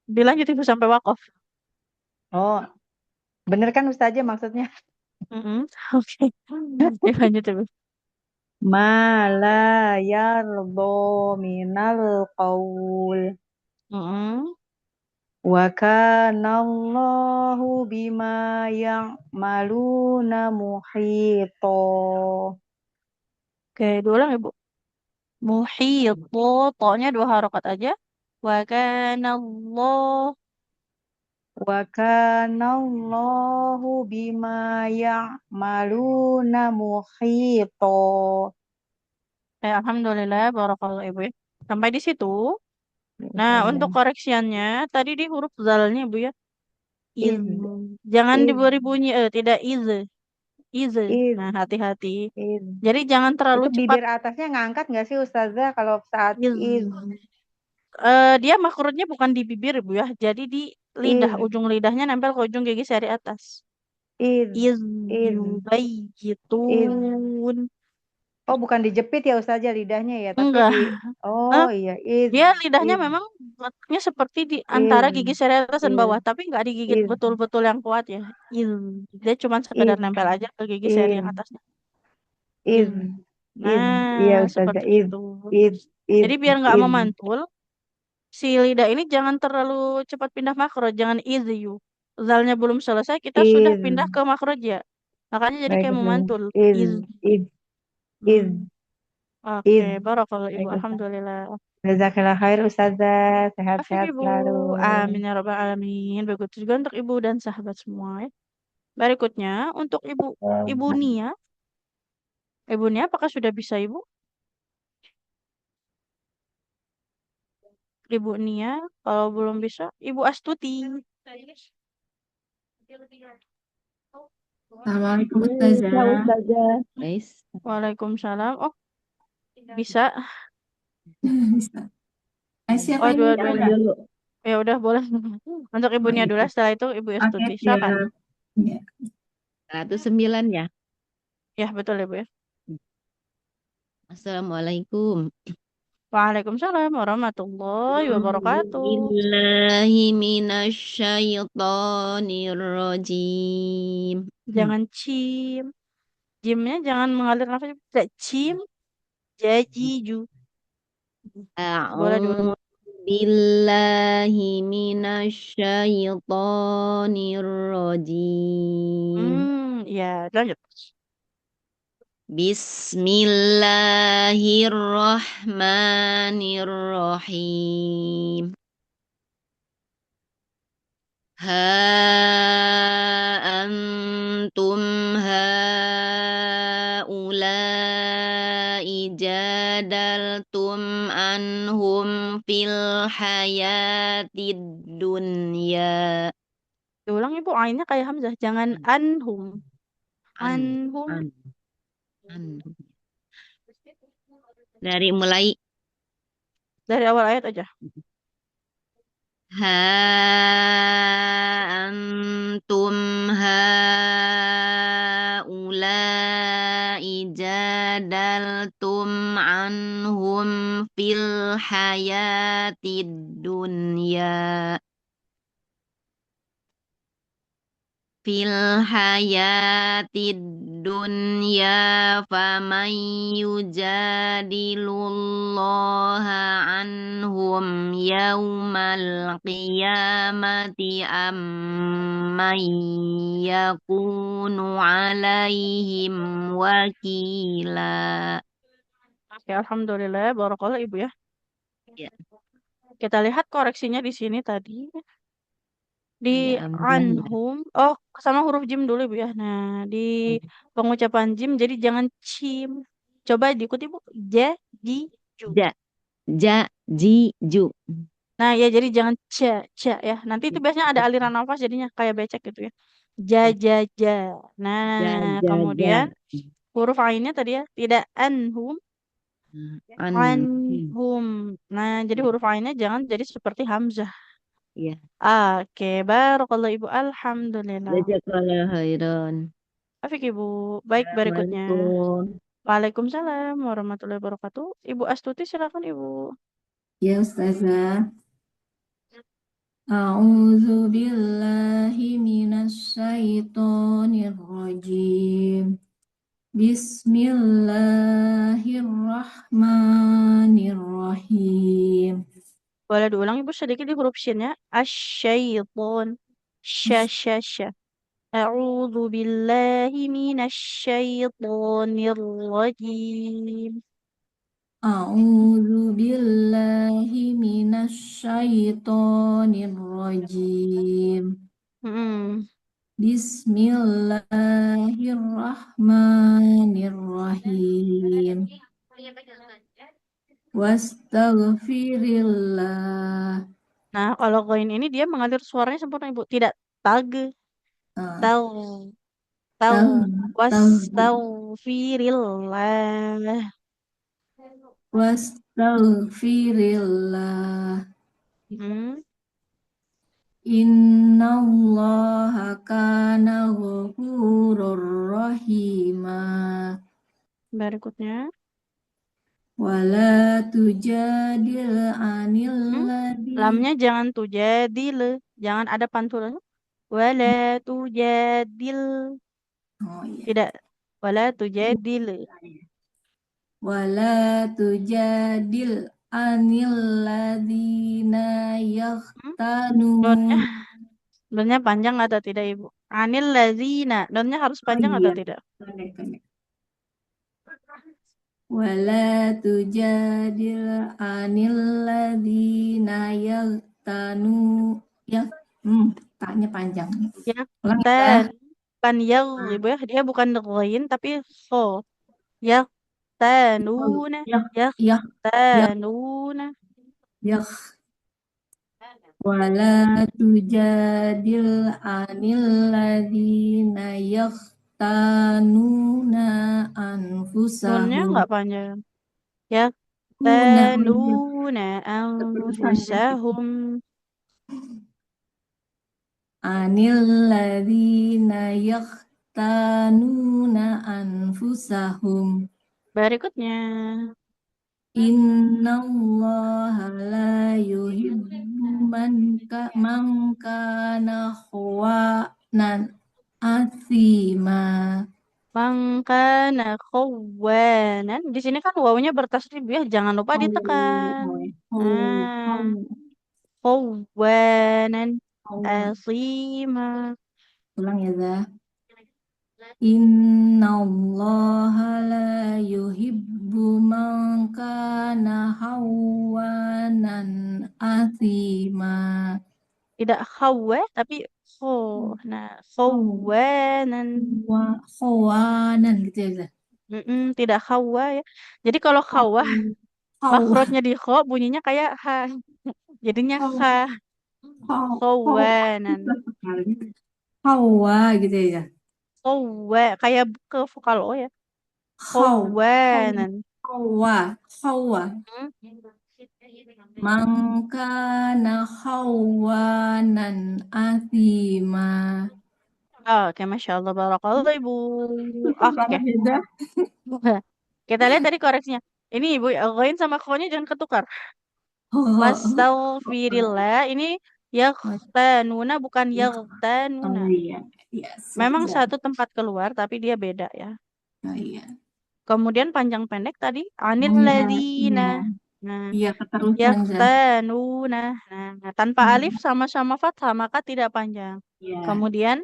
Dilanjut Ibu sampai wakaf. Oh, bener kan Ustazah maksudnya? Mm-mm. Oke. Dilanjut Ibu. Ma la yardo minal qaul. Mm-mm. Wa kana Allahu bima ya'maluna muhito. Oke, diulang Ibu. Muhit. To-nya 2 harokat aja. Wa kana Allah. Wa kana Allahu bima ya'maluna muhito. Alhamdulillah, barakallahu Ibu ya. Sampai di situ. Nah, untuk Ustazah. koreksiannya, tadi di huruf zalnya Ibu ya. Iz. Iz, Jangan iz, diberi bunyi tidak iz. Iz. iz, Nah, hati-hati. iz. Jadi jangan terlalu Itu cepat. bibir atasnya ngangkat nggak sih Ustazah kalau saat Iz. iz, Dia makrotnya bukan di bibir Ibu ya. Jadi di lidah, iz, ujung lidahnya nempel ke ujung gigi seri atas. iz, Iz iz, iz. yubayyitun. Oh, bukan dijepit ya Ustazah lidahnya ya, tapi Enggak. oh iya, Dia lidahnya iz, memang letaknya seperti di antara iz, gigi seri atas dan iz, bawah, tapi nggak digigit iz, betul-betul yang kuat ya. Il. Dia cuma sekedar iz, nempel aja ke gigi seri iz, yang atasnya. Il. iz, iz. Iya Nah, Ustazah, seperti iz, itu. iz, iz, Jadi biar nggak iz, memantul, si lidah ini jangan terlalu cepat pindah makro, jangan you. Zalnya belum selesai, kita sudah iz. pindah ke makroja. Makanya jadi Baik kayak Ustazah. memantul. Iz, Iz. iz, iz, Hmm. Oke, iz. barakallahu Ibu. Baik Ustazah. Alhamdulillah. Jazakallah khair Ustazah, Afif sehat-sehat Ibu. selalu. Amin ya rabbal alamin. Begitu juga untuk Ibu dan sahabat semua ya. Berikutnya untuk Ibu Nia. Ibu Nia apakah sudah bisa Ibu? Ibu Nia. Kalau belum bisa, Ibu Astuti. Assalamualaikum Bisa Ustazah. Ustazah. Guys. Waalaikumsalam. Oh, bisa. Bisa. Siapa Oh, ini? dua-duanya. Dulu. Ya udah boleh. Untuk Ibu Oh, Nia dulu, iya. setelah itu Ibu Oke, Astuti. ya. Silakan. Ya. 109 ya. Ya, betul Ibu ya. Assalamualaikum. Waalaikumsalam warahmatullahi wabarakatuh. Billahi minasyaitonirrajim. Jangan cim. Jimnya jangan mengalir nafas. Tidak cim. Jajiju. Boleh dulu. A'udzu billahi minasyaitonirrajim. Ya, lanjut. Bismillahirrahmanirrahim. Ha antum haula'i jadaltum anhum fil hayatid dunya. Diulang Ibu, ainnya kayak Hamzah. Jangan anhum. Anhum. Anhum. Dari mulai Dari awal ayat aja. Ha antum haula'i jadaltum anhum fil hayatid dunya. Fil hayatid dunya faman yujadilullaha anhum yaumal qiyamati amman yakunu alaihim wakila. Oke, alhamdulillah. Barakallah Ibu ya. Ya. Kita lihat koreksinya di sini tadi. Di Ya, anhum. Oh, sama huruf jim dulu Ibu ya. Nah, di pengucapan jim jadi jangan cim. Coba diikuti Bu. Ja, ji, ju. Ju. Nah, ya jadi jangan ca ya. Nanti itu biasanya ada aliran nafas jadinya kayak becek gitu ya. Ja. Nah, kemudian huruf ainnya tadi ya tidak anhum. Anhum. Nah, jadi huruf ainnya jangan jadi seperti hamzah. Iya. Oke, barakallah Ibu. Alhamdulillah. Jazakallahu khairan. Afik Ibu. Baik, berikutnya. Assalamualaikum. Waalaikumsalam warahmatullahi wabarakatuh. Ibu Astuti silakan Ibu. Ya Ustazah. A'udzu billahi minasyaitonir rajim. Bismillahirrahmanirrahim. Boleh diulang Ibu sedikit di huruf shinnya. Asyaiton. Sya. A'udzu billahi minasyaitonir rajim. A'udzu billahi minasyaitonir rajim. Bismillahirrahmanirrahim. Wastaghfirillah. Nah, kalau koin ini dia mengalir suaranya sempurna Ibu, tidak tage. Tau. Wastaghfirillah. Wastaghfirillah. Innallaha kana ghafurur rahima. Berikutnya. Wala tujadil anil ladzi. Lamnya jangan tujadil, jangan ada pantulan. Wala tujadil. Oh iya. Tidak. Wala tujadil. Wala tujadil anil ladzina yahtanun. Donnya panjang atau tidak Ibu? Anil ladzina. Donnya harus panjang atau tidak? Pendek. Wala tujadil anil ladzina yahtanu. Taknya panjang. Bukan yang Ibu ya. Dia bukan ghain tapi kho. Yahtanuna. wala tujadil anil ladzina yakhtanuna Nunnya anfusahum. nggak panjang. Ya, Tuna tanuna keputusannya anfusahum. anil ladzina yakhtanuna anfusahum. Berikutnya. Innallaha la yuhibbu man kana khawanan athima. Mangkana khawanan. Di sini kan wawunya bertasrif ya, jangan lupa ditekan. Nah, khawanan asima. Ulang ya, Zah. Innallaha la yuhibbu man kana khawanan athima. Tidak khawa tapi kho. Nah, khawanan. Khawanan gitu ya, Zah. Tidak khawa ya. Jadi kalau khawa Khaw- makrotnya di kho bunyinya kayak ha. Jadinya khaw- kha. khaw- Khawanan. Hawa gitu ya. Khawa kayak ke vokal o ya. Haw, Khawanan. hawa, hawa. Hmm? Mangkana khawanan athima. Oke, Masya Allah, barakallah Ibu. Oke, Ya, Zah. kita lihat tadi koreksinya. Ini Ibu, ghain sama kho-nya jangan ketukar. Oh, Wastaghfirillah, ini yaghtanuna bukan oh yaghtanuna. iya, iya, Memang Zah. satu tempat keluar, tapi dia beda ya. Oh iya. Kemudian panjang pendek tadi, anil Iya, ladina. Nah, iya keterusan, Zah. yaghtanuna. Nah, tanpa alif sama-sama fathah, maka tidak panjang. Iya. Kemudian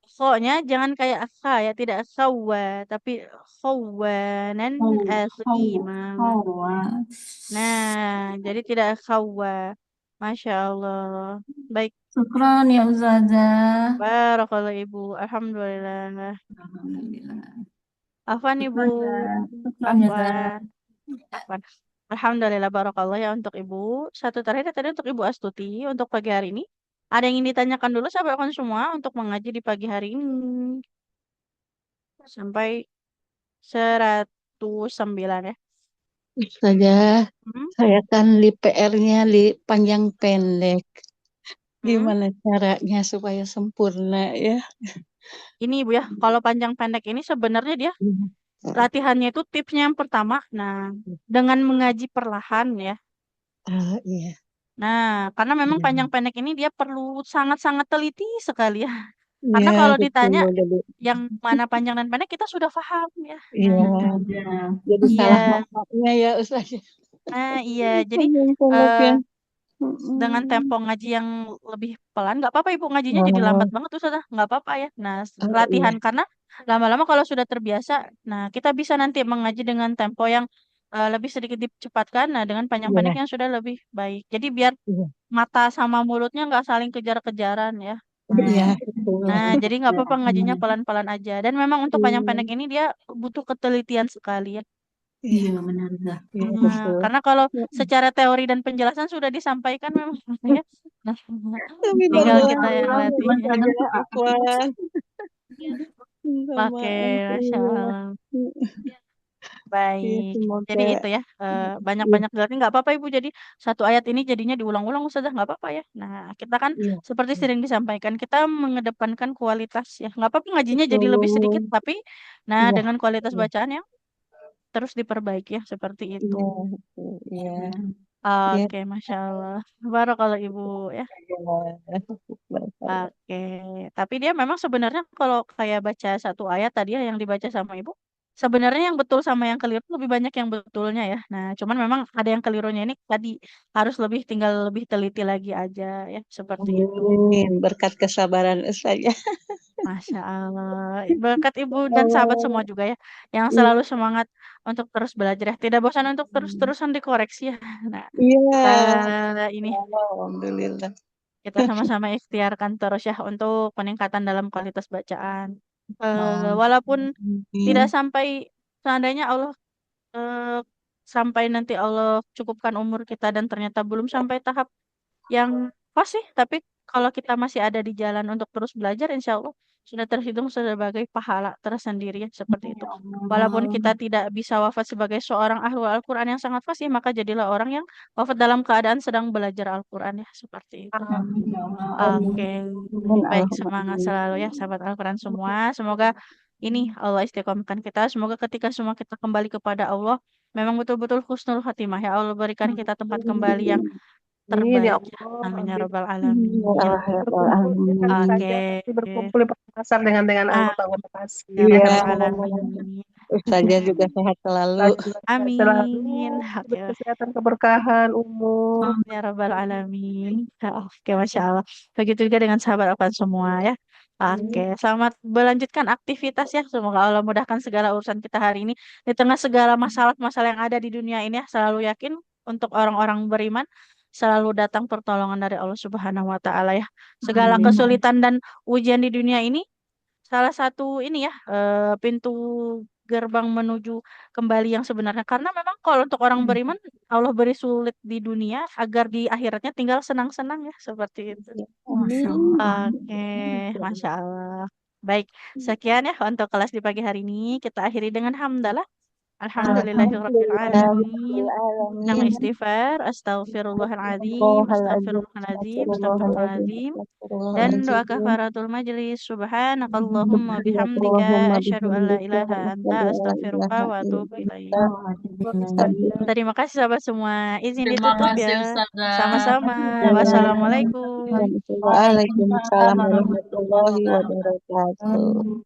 kho-nya jangan kayak kha ya, tidak khawa, tapi khawanan aslima. Hawa. Nah, jadi tidak khawa. Masya Allah. Baik, Syukran ya Ustazah. barakallah Ibu. Alhamdulillah. Alhamdulillah. Afwan Ibu. Syukran ya, Zah. Afwan. Afwan. Alhamdulillah barakallah ya untuk Ibu. Satu terakhir tadi untuk Ibu Astuti untuk pagi hari ini. Ada yang ingin ditanyakan dulu sahabat semua untuk mengaji di pagi hari ini. Sampai 109 ya. Saja, Hmm? saya kan li PR-nya li panjang pendek. Hmm? Gimana caranya supaya sempurna ya? Ini Ibu ya, kalau panjang pendek ini sebenarnya dia latihannya itu tipsnya yang pertama. Nah, dengan mengaji perlahan ya. Iya. Nah, karena memang Iya. panjang pendek ini dia perlu sangat-sangat teliti sekali ya. Karena Iya, kalau betul. ditanya Jadi, yang mana panjang dan pendek kita sudah paham ya. iya. Nah, Jadi iya. salah maknanya ya Ustaz. Nah, iya. Jadi Panjang pendeknya. dengan tempo ngaji yang lebih pelan, nggak apa-apa Ibu ngajinya jadi lambat banget Ustaz, nggak apa-apa ya. Nah, Oh, latihan iya. karena lama-lama kalau sudah terbiasa, nah kita bisa nanti mengaji dengan tempo yang lebih sedikit dicepatkan, nah dengan panjang Iya. pendeknya sudah lebih baik. Jadi biar Iya. mata sama mulutnya nggak saling kejar-kejaran ya. Iya, Nah, betul. nah jadi nggak apa-apa ngajinya pelan-pelan aja. Dan memang untuk panjang Iya. pendek ini dia butuh ketelitian sekali ya. Iya, Iya benar, Zah. iya, Nah, betul. karena kalau secara teori dan penjelasan sudah disampaikan memang ya. Nah, Tapi tinggal benar, kita yang latih. Mas saja Afwan. Minta Oke, maaf, Masya iya. Allah. Iya, Baik. semoga Jadi itu ya, iya. banyak-banyak dilatih nggak apa-apa Ibu. Jadi satu ayat ini jadinya diulang-ulang Ustazah nggak apa-apa ya. Nah, kita kan Iya, seperti sering disampaikan, kita mengedepankan kualitas ya. Nggak apa-apa ngajinya jadi lebih sedikit, betul. tapi nah Iya, dengan kualitas iya, bacaan yang terus diperbaiki ya seperti itu. iya, betul. Iya, iya. Oke, Masya Allah. Barakallah Ibu ya. Iya. Oke, tapi dia memang sebenarnya kalau kayak baca satu ayat tadi ya yang dibaca sama Ibu, sebenarnya yang betul sama yang keliru lebih banyak yang betulnya ya. Nah, cuman memang ada yang kelirunya ini tadi harus tinggal lebih teliti lagi aja ya, seperti itu. Amin. Berkat kesabaran Ustaz ya. Masya Allah. Berkat Ibu dan sahabat semua juga ya, yang selalu semangat untuk terus belajar ya. Tidak bosan untuk terus-terusan dikoreksi ya. Nah, Iya, ini alhamdulillah. kita sama-sama ikhtiarkan terus ya untuk peningkatan dalam kualitas bacaan. Walaupun tidak Amin. sampai seandainya Allah eh, sampai nanti Allah cukupkan umur kita dan ternyata belum sampai tahap yang nafas sih, tapi kalau kita masih ada di jalan untuk terus belajar, insya Allah sudah terhitung sebagai pahala tersendiri ya, seperti itu. Walaupun kita tidak bisa wafat sebagai seorang ahli Al-Quran yang sangat fasih, maka jadilah orang yang wafat dalam keadaan sedang belajar Al-Quran ya, seperti itu. Amin ya Allah. Oke, baik, semangat selalu ya sahabat Al-Quran semua. Semoga ini Allah istiqomahkan kita. Semoga ketika semua kita kembali kepada Allah, memang betul-betul husnul khatimah ya Allah, berikan kita tempat kembali yang Amin ya terbaik ya. Allah. Amin ya Amin. Rabbal Alamin. Berkumpul bukan saja, Oke. tapi berkumpul di pasar dengan anggota-anggota kasih. Ya Iya, Rabbal Alamin. Ustazah juga sehat selalu. Selalu Amin. Oke. kesehatan, keberkahan, umur. Amin ya Rabbal Alamin. Oke, Masya Allah. Begitu juga dengan sahabat Alquran semua ya. Oke, selamat melanjutkan aktivitas ya. Semoga Allah mudahkan segala urusan kita hari ini. Di tengah segala masalah-masalah yang ada di dunia ini ya, selalu yakin untuk orang-orang beriman, selalu datang pertolongan dari Allah Subhanahu wa Ta'ala ya. Segala Amin. kesulitan dan ujian di dunia ini, salah satu ini ya, pintu gerbang menuju kembali yang sebenarnya. Karena memang kalau untuk orang beriman, Allah beri sulit di dunia agar di akhiratnya tinggal senang-senang ya, seperti itu. Masya Allah. Oke, Masya Allah. Baik, sekian ya untuk kelas di pagi hari ini. Kita akhiri dengan hamdalah. Alhamdulillahirabbil alamin. Yang istighfar, astaghfirullahaladzim, astaghfirullahaladzim, astaghfirullahaladzim. Dan doa kafaratul majlis. Subhanakallahumma bihamdika asyhadu an la ilaha anta astaghfiruka wa atubu ilaik. Terima kasih sahabat semua. Izin Terima ditutup kasih ya. Ustazah. Sama-sama. Wassalamualaikum. Waalaikumsalam warahmatullahi wabarakatuh.